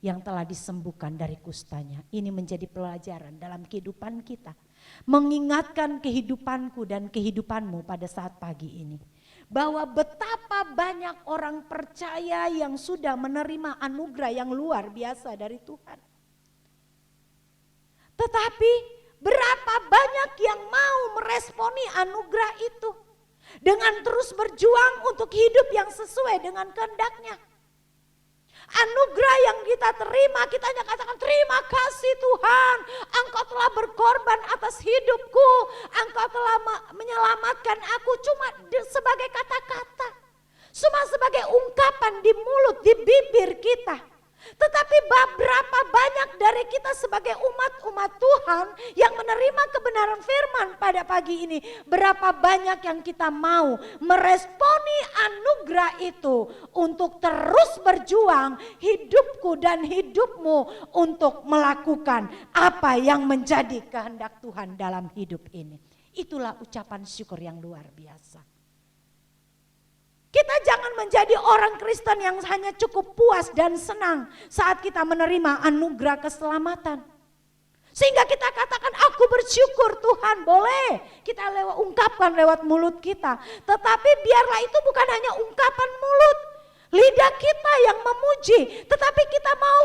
yang telah disembuhkan dari kustanya. Ini menjadi pelajaran dalam kehidupan kita. Mengingatkan kehidupanku dan kehidupanmu pada saat pagi ini. Bahwa betapa banyak orang percaya yang sudah menerima anugerah yang luar biasa dari Tuhan. Tetapi berapa banyak yang mau meresponi anugerah itu. Dengan terus berjuang untuk hidup yang sesuai dengan kehendaknya. Anugerah yang kita terima, kita hanya katakan terima kasih Tuhan, Engkau telah berkorban atas hidupku, Engkau telah menyelamatkan aku, cuma sebagai kata-kata, cuma sebagai ungkapan di mulut, di bibir kita. Tetapi berapa banyak dari kita sebagai umat-umat Tuhan yang menerima kebenaran firman pada pagi ini, berapa banyak yang kita mau meresponi anugerah itu untuk terus berjuang hidupku dan hidupmu untuk melakukan apa yang menjadi kehendak Tuhan dalam hidup ini. Itulah ucapan syukur yang luar biasa. Kita jangan menjadi orang Kristen yang hanya cukup puas dan senang saat kita menerima anugerah keselamatan. Sehingga kita katakan aku bersyukur Tuhan, boleh kita ungkapkan lewat mulut kita. Tetapi biarlah itu bukan hanya ungkapan mulut, lidah kita yang memuji. Tetapi kita mau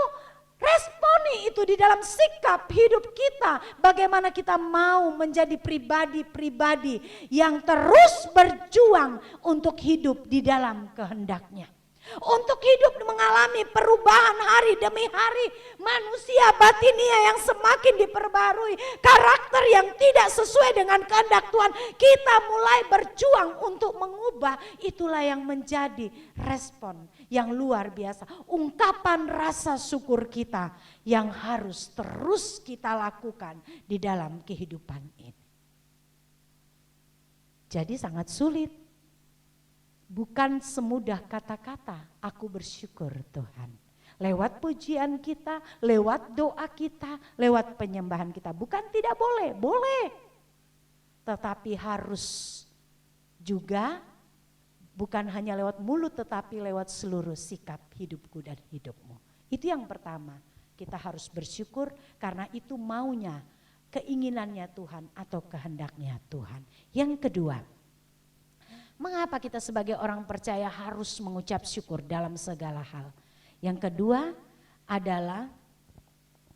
responi itu di dalam sikap hidup kita. Bagaimana kita mau menjadi pribadi-pribadi yang terus berjuang untuk hidup di dalam kehendaknya. Untuk hidup mengalami perubahan hari demi hari. Manusia batinia yang semakin diperbarui. Karakter yang tidak sesuai dengan kehendak Tuhan. Kita mulai berjuang untuk mengubah. Itulah yang menjadi respon yang luar biasa. Ungkapan rasa syukur kita yang harus terus kita lakukan di dalam kehidupan ini. Jadi sangat sulit. Bukan semudah kata-kata, aku bersyukur Tuhan. Lewat pujian kita, lewat doa kita, lewat penyembahan kita. Bukan tidak boleh, boleh. Tetapi harus juga bukan hanya lewat mulut tetapi lewat seluruh sikap hidupku dan hidupmu. Itu yang pertama, kita harus bersyukur karena itu maunya, keinginannya Tuhan atau kehendaknya Tuhan. Yang kedua, mengapa kita sebagai orang percaya harus mengucap syukur dalam segala hal? Yang kedua adalah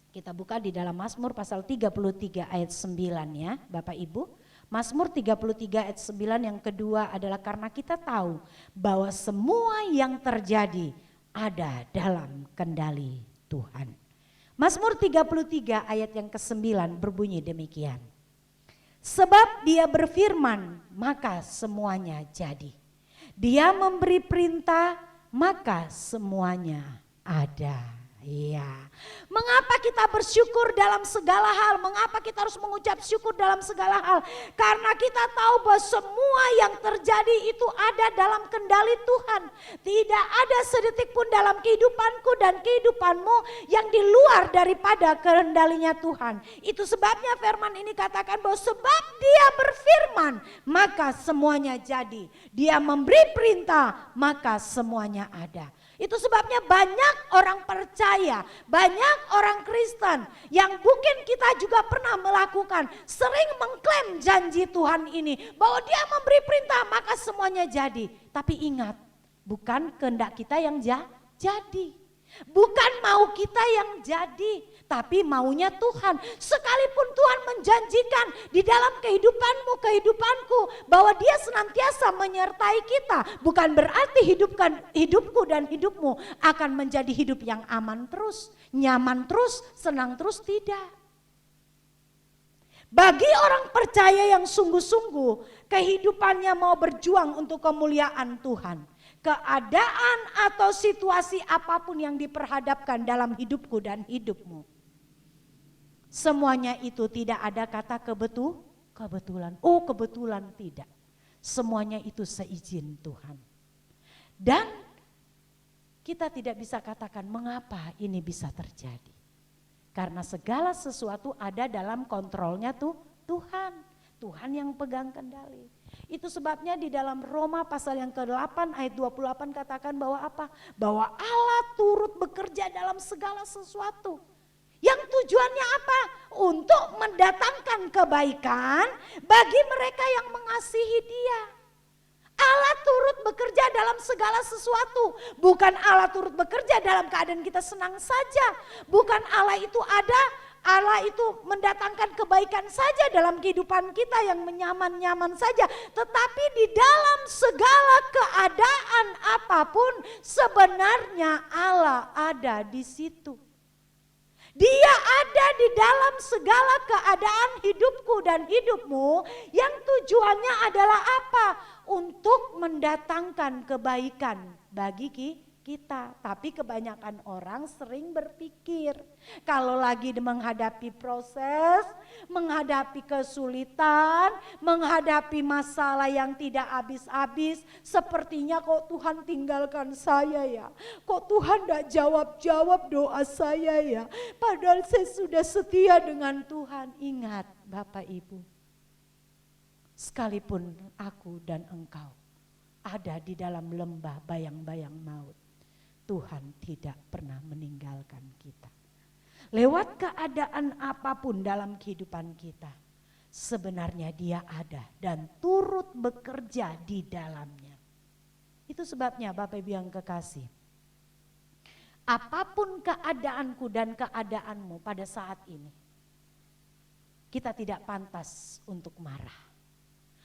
kita buka di dalam Mazmur pasal 33 ayat 9 ya Bapak Ibu. Mazmur 33 ayat 9 yang kedua adalah karena kita tahu bahwa semua yang terjadi ada dalam kendali Tuhan. Mazmur 33 ayat yang ke-9 berbunyi demikian. Sebab dia berfirman, maka semuanya jadi. Dia memberi perintah, maka semuanya ada. Iya. Mengapa kita bersyukur dalam segala hal? Mengapa kita harus mengucap syukur dalam segala hal? Karena kita tahu bahwa semua yang terjadi itu ada dalam kendali Tuhan. Tidak ada sedetik pun dalam kehidupanku dan kehidupanmu yang di luar daripada kendalinya Tuhan. Itu sebabnya firman ini katakan bahwa sebab dia berfirman maka semuanya jadi. Dia memberi perintah maka semuanya ada. Itu sebabnya banyak orang percaya, banyak orang Kristen yang mungkin kita juga pernah melakukan, sering mengklaim janji Tuhan ini bahwa dia memberi perintah maka semuanya jadi. Tapi ingat, bukan kehendak kita yang jadi, bukan mau kita yang jadi, tapi maunya Tuhan. Sekalipun Tuhan menjanjikan di dalam kehidupanmu, kehidupanku bahwa dia senantiasa menyertai kita. Bukan berarti hidupku dan hidupmu akan menjadi hidup yang aman terus, nyaman terus, senang terus, tidak. Bagi orang percaya yang sungguh-sungguh kehidupannya mau berjuang untuk kemuliaan Tuhan. Keadaan atau situasi apapun yang diperhadapkan dalam hidupku dan hidupmu. Semuanya itu tidak ada kata kebetulan. Oh kebetulan tidak. Semuanya itu seizin Tuhan. Dan kita tidak bisa katakan mengapa ini bisa terjadi. Karena segala sesuatu ada dalam kontrolnya Tuhan. Tuhan yang pegang kendali. Itu sebabnya di dalam Roma pasal yang ke-8 ayat 28 katakan bahwa apa? Bahwa Allah turut bekerja dalam segala sesuatu. Yang tujuannya apa? Untuk mendatangkan kebaikan bagi mereka yang mengasihi Dia. Allah turut bekerja dalam segala sesuatu. Bukan Allah turut bekerja dalam keadaan kita senang saja. Bukan Allah itu ada, Allah itu mendatangkan kebaikan saja dalam kehidupan kita yang menyaman-nyaman saja. Tetapi di dalam segala keadaan apapun sebenarnya Allah ada di situ. Dia ada di dalam segala keadaan hidupku dan hidupmu yang tujuannya adalah apa? Untuk mendatangkan kebaikan bagi kita. Tapi kebanyakan orang sering berpikir kalau lagi menghadapi proses, menghadapi kesulitan, menghadapi masalah yang tidak habis-habis, sepertinya kok Tuhan tinggalkan saya ya, kok Tuhan tidak jawab-jawab doa saya ya, padahal saya sudah setia dengan Tuhan. Ingat Bapak Ibu, sekalipun aku dan engkau ada di dalam lembah bayang-bayang maut, Tuhan tidak pernah meninggalkan kita. Lewat keadaan apapun dalam kehidupan kita, sebenarnya Dia ada dan turut bekerja di dalamnya. Itu sebabnya Bapak Ibu yang kekasih, apapun keadaanku dan keadaanmu pada saat ini, kita tidak pantas untuk marah.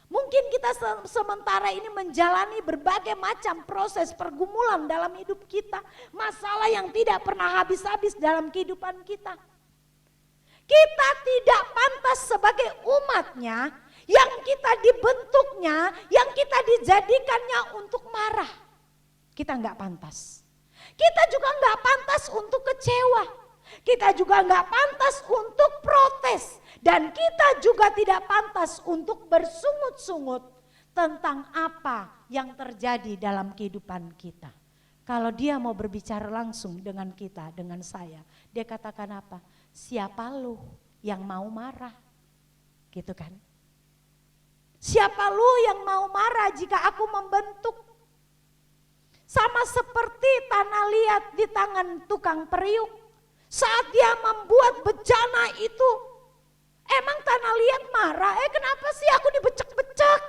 Mungkin kita sementara ini menjalani berbagai macam proses pergumulan dalam hidup kita. Masalah yang tidak pernah habis-habis dalam kehidupan kita. Kita tidak pantas sebagai umatnya yang kita dibentuknya, yang kita dijadikannya untuk marah. Kita nggak pantas. Kita juga nggak pantas untuk kecewa. Kita juga nggak pantas untuk protes. Dan kita juga tidak pantas untuk bersungut-sungut tentang apa yang terjadi dalam kehidupan kita. Kalau dia mau berbicara langsung dengan kita, dengan saya, dia katakan apa? Siapa lu yang mau marah? Gitu kan? Siapa lu yang mau marah jika aku membentuk? Sama seperti tanah liat di tangan tukang periuk. Saat dia membuat bejana itu, emang tanah liat marah? Kenapa sih aku dibecek-becek?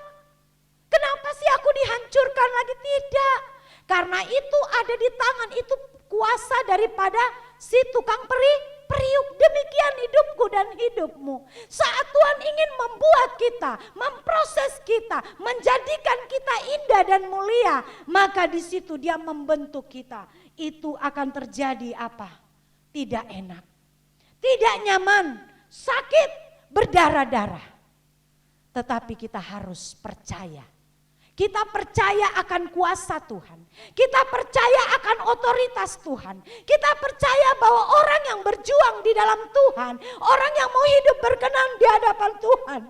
Kenapa sih aku dihancurkan lagi? Tidak. Karena itu ada di tangan, itu kuasa daripada si tukang periuk. Demikian hidupku dan hidupmu. Saat Tuhan ingin membuat kita, memproses kita, menjadikan kita indah dan mulia, maka di situ dia membentuk kita. Itu akan terjadi apa? Tidak enak, tidak nyaman, sakit, berdarah-darah. Tetapi kita harus percaya. Kita percaya akan kuasa Tuhan. Kita percaya akan otoritas Tuhan. Kita percaya bahwa orang yang berjuang di dalam Tuhan, orang yang mau hidup berkenan di hadapan Tuhan,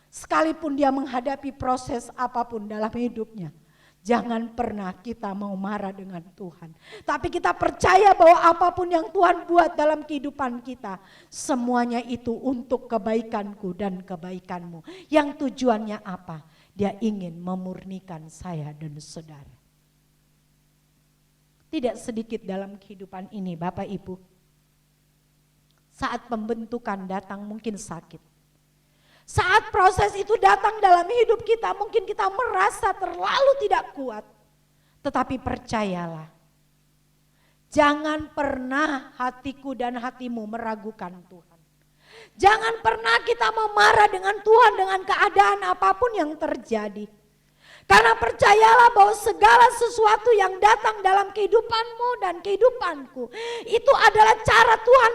sekalipun dia menghadapi proses apapun dalam hidupnya, jangan pernah kita mau marah dengan Tuhan. Tapi kita percaya bahwa apapun yang Tuhan buat dalam kehidupan kita, semuanya itu untuk kebaikanku dan kebaikanmu. Yang tujuannya apa? Dia ingin memurnikan saya dan saudara. Tidak sedikit dalam kehidupan ini Bapak Ibu, saat pembentukan datang mungkin sakit. Saat proses itu datang dalam hidup kita, mungkin kita merasa terlalu tidak kuat. Tetapi percayalah, jangan pernah hatiku dan hatimu meragukan Tuhan. Jangan pernah kita memarah dengan Tuhan dengan keadaan apapun yang terjadi. Karena percayalah bahwa segala sesuatu yang datang dalam kehidupanmu dan kehidupanku, itu adalah cara Tuhan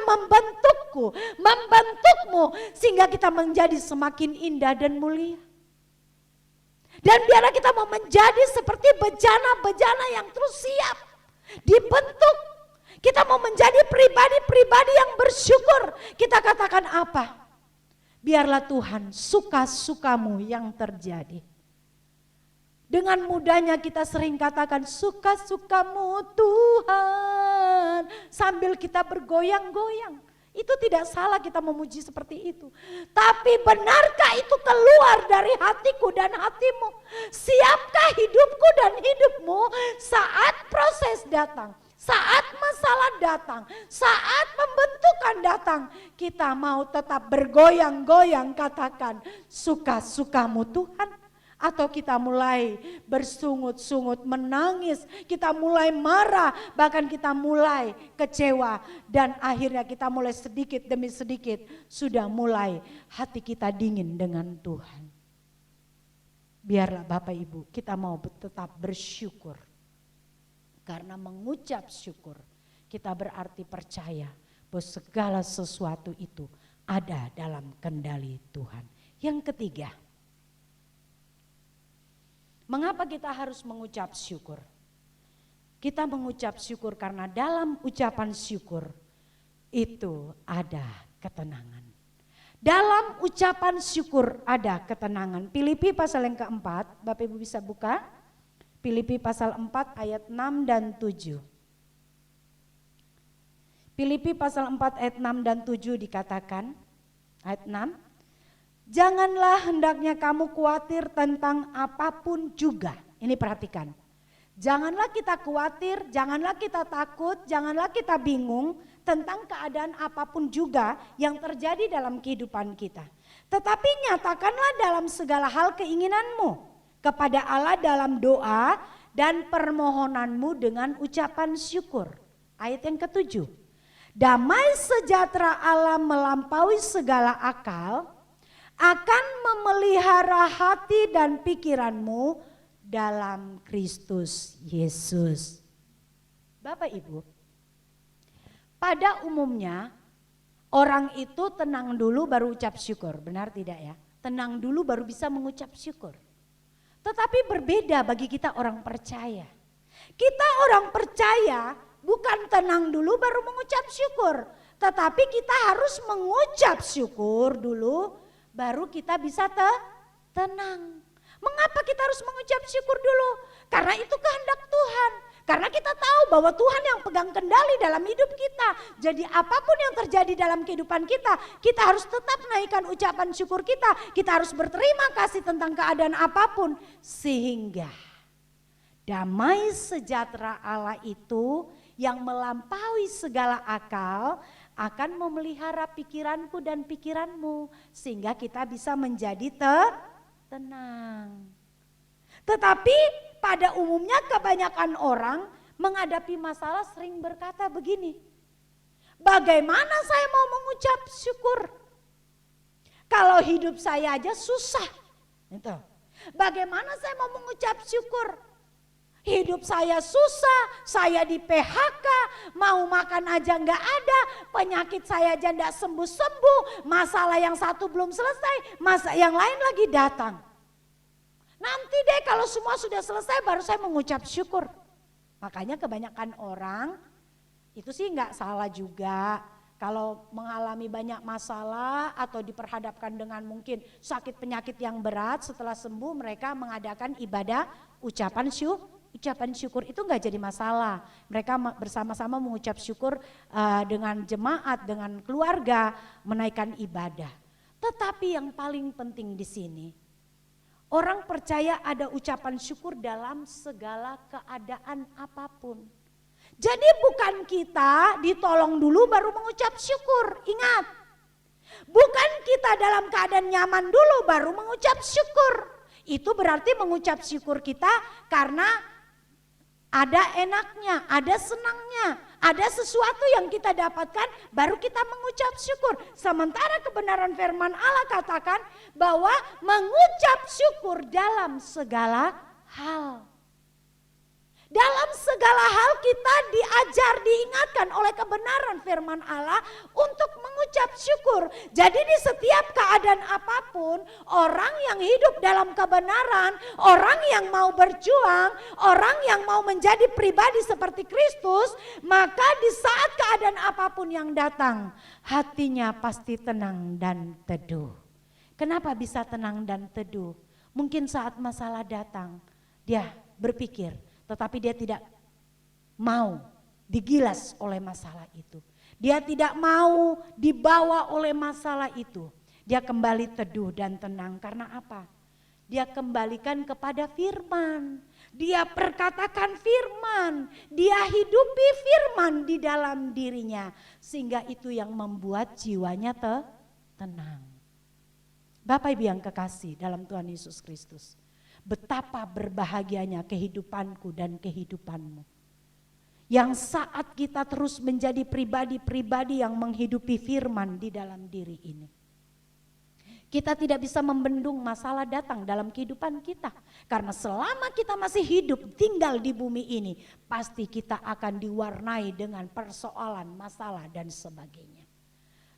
membentukmu sehingga kita menjadi semakin indah dan mulia. Dan biarlah kita mau menjadi seperti bejana-bejana yang terus siap dibentuk. Kita mau menjadi pribadi-pribadi yang bersyukur. Kita katakan apa? Biarlah Tuhan suka-sukamu yang terjadi. Dengan mudahnya kita sering katakan suka-sukamu Tuhan. Sambil kita bergoyang-goyang. Itu tidak salah kita memuji seperti itu. Tapi benarkah itu keluar dari hatiku dan hatimu? Siapkah hidupku dan hidupmu saat proses datang? Saat masalah datang, saat pembentukan datang, kita mau tetap bergoyang-goyang katakan suka-sukamu Tuhan. Atau kita mulai bersungut-sungut, menangis, kita mulai marah, bahkan kita mulai kecewa. Dan akhirnya kita mulai sedikit demi sedikit sudah mulai hati kita dingin dengan Tuhan. Biarlah Bapak Ibu kita mau tetap bersyukur. Karena mengucap syukur kita berarti percaya bahwa segala sesuatu itu ada dalam kendali Tuhan. Yang ketiga, mengapa kita harus mengucap syukur? Kita mengucap syukur karena dalam ucapan syukur itu ada ketenangan. Dalam ucapan syukur ada ketenangan. Filipi pasal yang keempat, Bapak Ibu bisa buka. Filipi pasal 4 ayat 6 dan 7. Filipi pasal 4 ayat 6 dan 7 dikatakan, ayat 6. Janganlah hendaknya kamu khawatir tentang apapun juga. Ini perhatikan. Janganlah kita khawatir, janganlah kita takut, janganlah kita bingung tentang keadaan apapun juga yang terjadi dalam kehidupan kita. Tetapi nyatakanlah dalam segala hal keinginanmu kepada Allah dalam doa dan permohonanmu dengan ucapan syukur. Ayat yang ketujuh. Damai sejahtera Allah melampaui segala akal akan memelihara hati dan pikiranmu dalam Kristus Yesus. Bapak Ibu, pada umumnya orang itu tenang dulu baru ucap syukur, benar tidak ya? Tenang dulu baru bisa mengucap syukur. Tetapi berbeda bagi kita orang percaya. Kita orang percaya bukan tenang dulu baru mengucap syukur, tetapi kita harus mengucap syukur dulu baru kita bisa tenang. Mengapa kita harus mengucap syukur dulu? Karena itu kehendak Tuhan. Karena kita tahu bahwa Tuhan yang pegang kendali dalam hidup kita. Jadi apapun yang terjadi dalam kehidupan kita, kita harus tetap naikkan ucapan syukur kita. Kita harus berterima kasih tentang keadaan apapun. Sehingga damai sejahtera Allah itu yang melampaui segala akal akan memelihara pikiranku dan pikiranmu. Sehingga kita bisa menjadi tenang. Tetapi pada umumnya kebanyakan orang menghadapi masalah sering berkata begini, bagaimana saya mau mengucap syukur kalau hidup saya aja susah. Itu. Bagaimana saya mau mengucap syukur? Hidup saya susah, saya di PHK, mau makan aja nggak ada, penyakit saya aja nggak sembuh-sembuh, masalah yang satu belum selesai, masalah yang lain lagi datang. Nanti deh kalau semua sudah selesai baru saya mengucap syukur. Makanya kebanyakan orang itu sih nggak salah juga. Kalau mengalami banyak masalah atau diperhadapkan dengan mungkin sakit penyakit yang berat, setelah sembuh mereka mengadakan ibadah ucapan syukur itu nggak jadi masalah. Mereka bersama-sama mengucap syukur dengan jemaat, dengan keluarga, menaikkan ibadah. Tetapi yang paling penting di sini, orang percaya ada ucapan syukur dalam segala keadaan apapun. Jadi bukan kita ditolong dulu baru mengucap syukur, ingat. Bukan kita dalam keadaan nyaman dulu baru mengucap syukur. Itu berarti mengucap syukur kita karena ada enaknya, ada senangnya, ada sesuatu yang kita dapatkan baru kita mengucap syukur. Sementara kebenaran firman Allah katakan bahwa mengucap syukur dalam segala hal. Dalam segala hal kita diajar, diingatkan oleh kebenaran firman Allah untuk mengucap syukur. Jadi di setiap keadaan apapun, orang yang hidup dalam kebenaran, orang yang mau berjuang, orang yang mau menjadi pribadi seperti Kristus, maka di saat keadaan apapun yang datang, hatinya pasti tenang dan teduh. Kenapa bisa tenang dan teduh? Mungkin saat masalah datang, dia berpikir, tetapi dia tidak mau digilas oleh masalah itu. Dia tidak mau dibawa oleh masalah itu. Dia kembali teduh dan tenang karena apa? Dia kembalikan kepada firman. Dia perkatakan firman. Dia hidupi firman di dalam dirinya. Sehingga itu yang membuat jiwanya tenang. Bapak Ibu yang kekasih dalam Tuhan Yesus Kristus. Betapa berbahagianya kehidupanku dan kehidupanmu. Yang saat kita terus menjadi pribadi-pribadi yang menghidupi firman di dalam diri ini. Kita tidak bisa membendung masalah datang dalam kehidupan kita. Karena selama kita masih hidup tinggal di bumi ini, pasti kita akan diwarnai dengan persoalan, masalah dan sebagainya.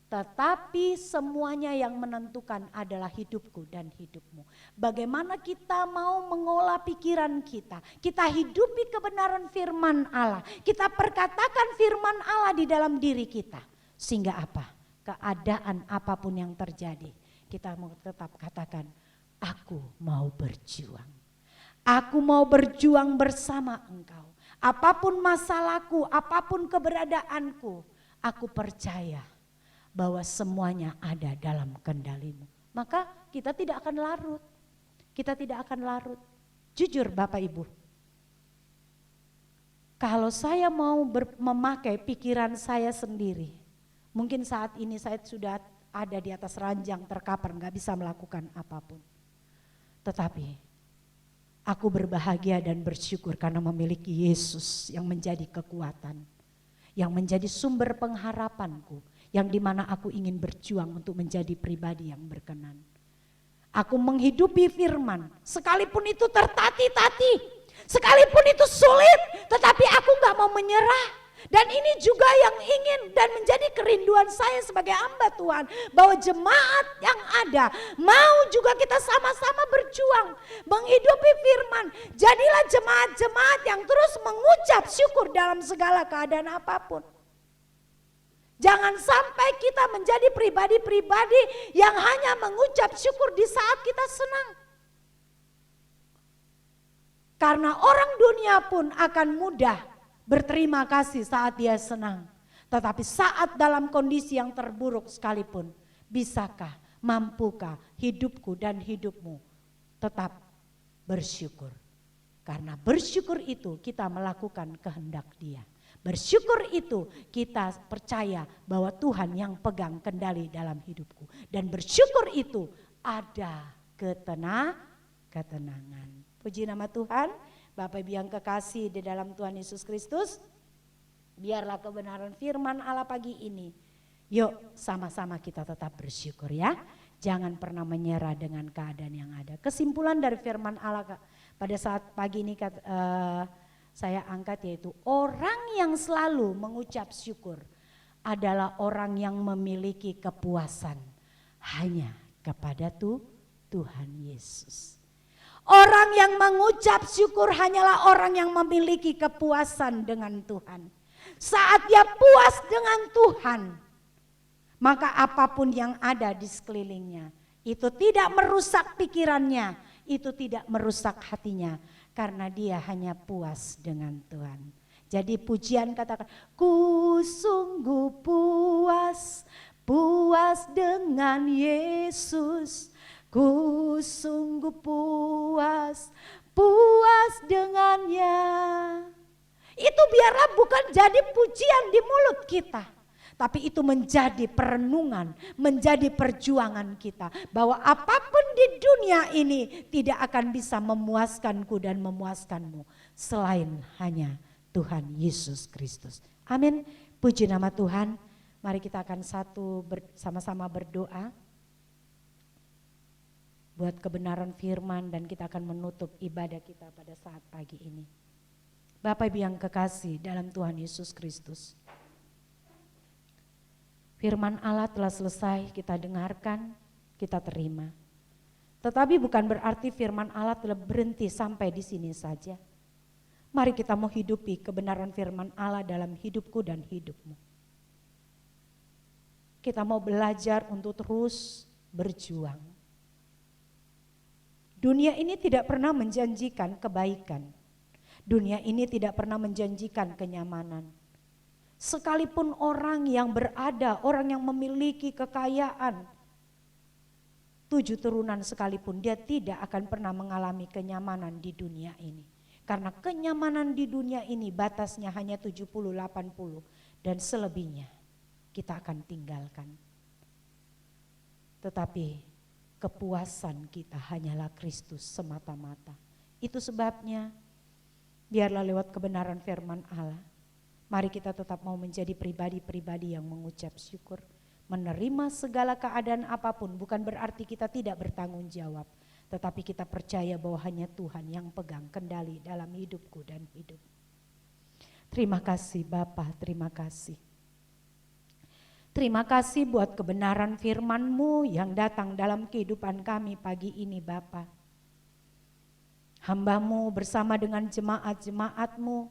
Tetapi semuanya yang menentukan adalah hidupku dan hidupmu. Bagaimana kita mau mengolah pikiran kita. Kita hidupi kebenaran firman Allah. Kita perkatakan firman Allah di dalam diri kita. Sehingga apa? Keadaan apapun yang terjadi. Kita mau tetap katakan, aku mau berjuang. Aku mau berjuang bersama engkau. Apapun masalahku, apapun keberadaanku, aku percaya bahwa semuanya ada dalam kendalimu. Maka kita tidak akan larut. Kita tidak akan larut. Jujur Bapak Ibu. Kalau saya mau memakai pikiran saya sendiri. Mungkin saat ini saya sudah ada di atas ranjang terkapar, gak bisa melakukan apapun. Tetapi aku berbahagia dan bersyukur karena memiliki Yesus yang menjadi kekuatan. Yang menjadi sumber pengharapanku. Yang dimana aku ingin berjuang untuk menjadi pribadi yang berkenan. Aku menghidupi firman, sekalipun itu tertati-tati, sekalipun itu sulit, tetapi aku gak mau menyerah. Dan ini juga yang ingin dan menjadi kerinduan saya sebagai hamba Tuhan, bahwa jemaat yang ada mau juga kita sama-sama berjuang menghidupi firman. Jadilah jemaat-jemaat yang terus mengucap syukur dalam segala keadaan apapun. Jangan sampai kita menjadi pribadi-pribadi yang hanya mengucap syukur di saat kita senang. Karena orang dunia pun akan mudah berterima kasih saat dia senang. Tetapi saat dalam kondisi yang terburuk sekalipun, bisakah, mampukah hidupku dan hidupmu tetap bersyukur? Karena bersyukur itu kita melakukan kehendak Dia. Bersyukur itu kita percaya bahwa Tuhan yang pegang kendali dalam hidupku. Dan bersyukur itu ada ketenangan. Puji nama Tuhan. Bapak Ibu yang kekasih di dalam Tuhan Yesus Kristus, biarlah kebenaran firman Allah pagi ini, yuk sama-sama kita tetap bersyukur ya. Jangan pernah menyerah dengan keadaan yang ada. Kesimpulan dari firman Allah pada saat pagi ini saya angkat, yaitu orang yang selalu mengucap syukur adalah orang yang memiliki kepuasan hanya kepada Tuhan Yesus. Orang yang mengucap syukur hanyalah orang yang memiliki kepuasan dengan Tuhan. Saat dia puas dengan Tuhan, maka apapun yang ada di sekelilingnya, itu tidak merusak pikirannya, itu tidak merusak hatinya, karena dia hanya puas dengan Tuhan. Jadi pujian katakan, ku sungguh puas, puas dengan Yesus. Ku sungguh puas, puas dengannya. Itu biarlah bukan jadi pujian di mulut kita, tapi itu menjadi perenungan, menjadi perjuangan kita. Bahwa apapun di dunia ini tidak akan bisa memuaskanku dan memuaskanmu selain hanya Tuhan Yesus Kristus. Amin. Puji nama Tuhan. Mari kita akan sama-sama berdoa buat kebenaran firman, dan kita akan menutup ibadah kita pada saat pagi ini. Bapak Ibu yang kekasih dalam Tuhan Yesus Kristus, firman Allah telah selesai kita dengarkan, kita terima. Tetapi bukan berarti firman Allah telah berhenti sampai di sini saja. Mari kita mau hidupi kebenaran firman Allah dalam hidupku dan hidupmu. Kita mau belajar untuk terus berjuang. Dunia ini tidak pernah menjanjikan kebaikan. Dunia ini tidak pernah menjanjikan kenyamanan. Sekalipun orang yang berada, orang yang memiliki kekayaan 7 turunan sekalipun, dia tidak akan pernah mengalami kenyamanan di dunia ini. Karena kenyamanan di dunia ini batasnya hanya 70, 80 dan selebihnya kita akan tinggalkan. Tetapi kepuasan kita hanyalah Kristus semata-mata. Itu sebabnya biarlah lewat kebenaran firman Allah, mari kita tetap mau menjadi pribadi-pribadi yang mengucap syukur. Menerima segala keadaan apapun bukan berarti kita tidak bertanggung jawab. Tetapi kita percaya bahwa hanya Tuhan yang pegang kendali dalam hidupku dan hidup. Terima kasih Bapa, terima kasih. Terima kasih buat kebenaran firman-Mu yang datang dalam kehidupan kami pagi ini Bapa. Hamba-Mu bersama dengan jemaat-jemaat-Mu,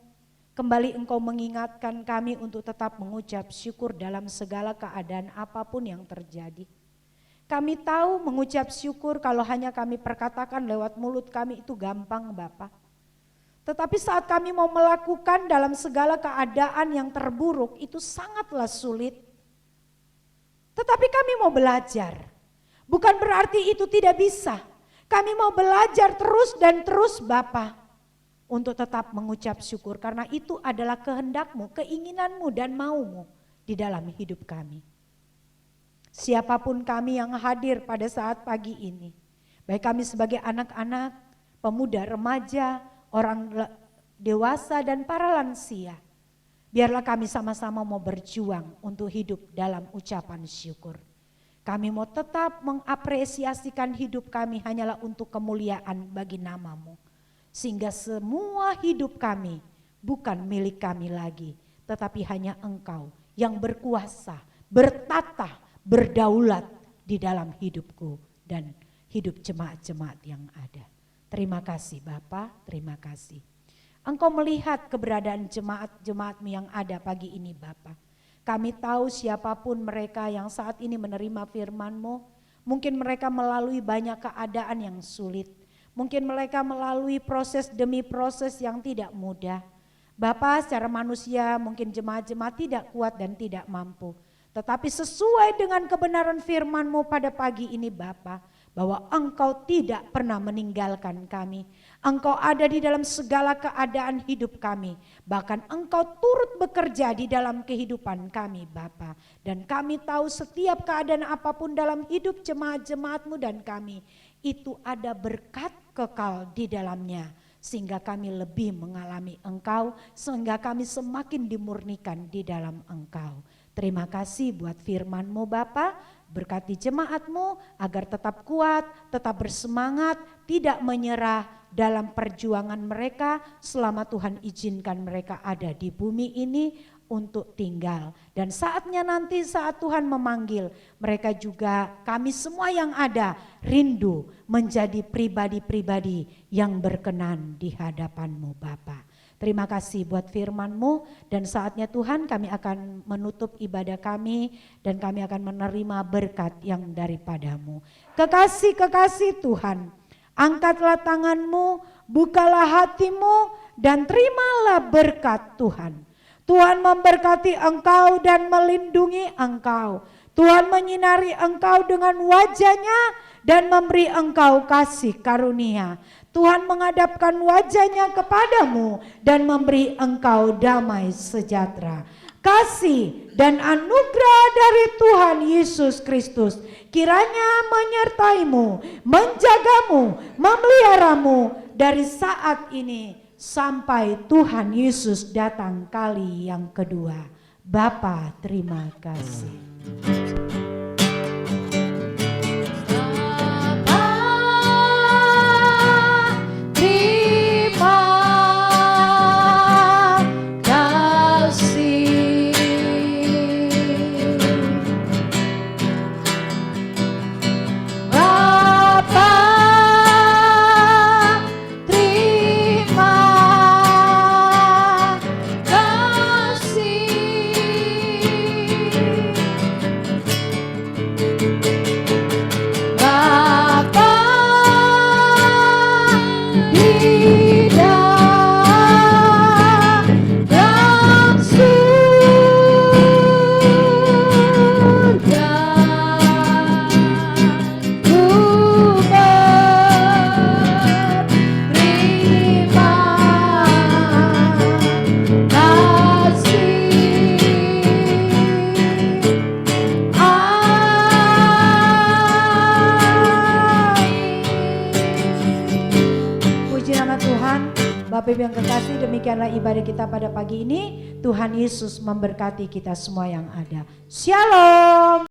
kembali Engkau mengingatkan kami untuk tetap mengucap syukur dalam segala keadaan apapun yang terjadi. Kami tahu mengucap syukur kalau hanya kami perkatakan lewat mulut kami itu gampang Bapa. Tetapi saat kami mau melakukan dalam segala keadaan yang terburuk itu sangatlah sulit. Tetapi kami mau belajar, bukan berarti itu tidak bisa. Kami mau belajar terus dan terus Bapa, untuk tetap mengucap syukur. Karena itu adalah kehendak-Mu, keinginan-Mu dan mau-Mu di dalam hidup kami. Siapapun kami yang hadir pada saat pagi ini, baik kami sebagai anak-anak, pemuda, remaja, orang dewasa dan para lansia, biarlah kami sama-sama mau berjuang untuk hidup dalam ucapan syukur. Kami mau tetap mengapresiasikan hidup kami hanyalah untuk kemuliaan bagi nama-Mu. Sehingga semua hidup kami bukan milik kami lagi, tetapi hanya Engkau yang berkuasa, bertata, berdaulat di dalam hidupku dan hidup jemaat-jemaat yang ada. Terima kasih Bapa, terima kasih. Engkau melihat keberadaan jemaat-jemaat-Mu yang ada pagi ini Bapa. Kami tahu siapapun mereka yang saat ini menerima firman-Mu, mungkin mereka melalui banyak keadaan yang sulit. Mungkin mereka melalui proses demi proses yang tidak mudah. Bapa, secara manusia mungkin jemaat-jemaat tidak kuat dan tidak mampu. Tetapi sesuai dengan kebenaran firman-Mu pada pagi ini Bapa, bahwa Engkau tidak pernah meninggalkan kami. Engkau ada di dalam segala keadaan hidup kami. Bahkan Engkau turut bekerja di dalam kehidupan kami Bapa. Dan kami tahu setiap keadaan apapun dalam hidup jemaat-jemaat-Mu dan kami, itu ada berkat kekal di dalamnya. Sehingga kami lebih mengalami Engkau, sehingga kami semakin dimurnikan di dalam Engkau. Terima kasih buat firman-Mu Bapa, berkati jemaat-Mu agar tetap kuat, tetap bersemangat, tidak menyerah dalam perjuangan mereka selama Tuhan izinkan mereka ada di bumi ini untuk tinggal. Dan saatnya nanti saat Tuhan memanggil, mereka juga kami semua yang ada rindu menjadi pribadi-pribadi yang berkenan di hadapan-Mu Bapa. Terima kasih buat firman-Mu dan saatnya Tuhan kami akan menutup ibadah kami dan kami akan menerima berkat yang daripada-Mu. Kekasih-kekasih Tuhan, angkatlah tangan-Mu, bukalah hati-Mu dan terimalah berkat Tuhan. Tuhan memberkati engkau dan melindungi engkau. Tuhan menyinari engkau dengan wajah-Nya dan memberi engkau kasih karunia. Tuhan menghadapkan wajah-Nya kepadamu dan memberi engkau damai sejahtera. Kasih dan anugerah dari Tuhan Yesus Kristus kiranya menyertaimu, menjagamu, memeliharamu dari saat ini sampai Tuhan Yesus datang kali yang kedua. Bapa, terima kasih. Bapak Ibu yang kekasih, demikianlah ibadah kita pada pagi ini. Tuhan Yesus memberkati kita semua yang ada. Shalom.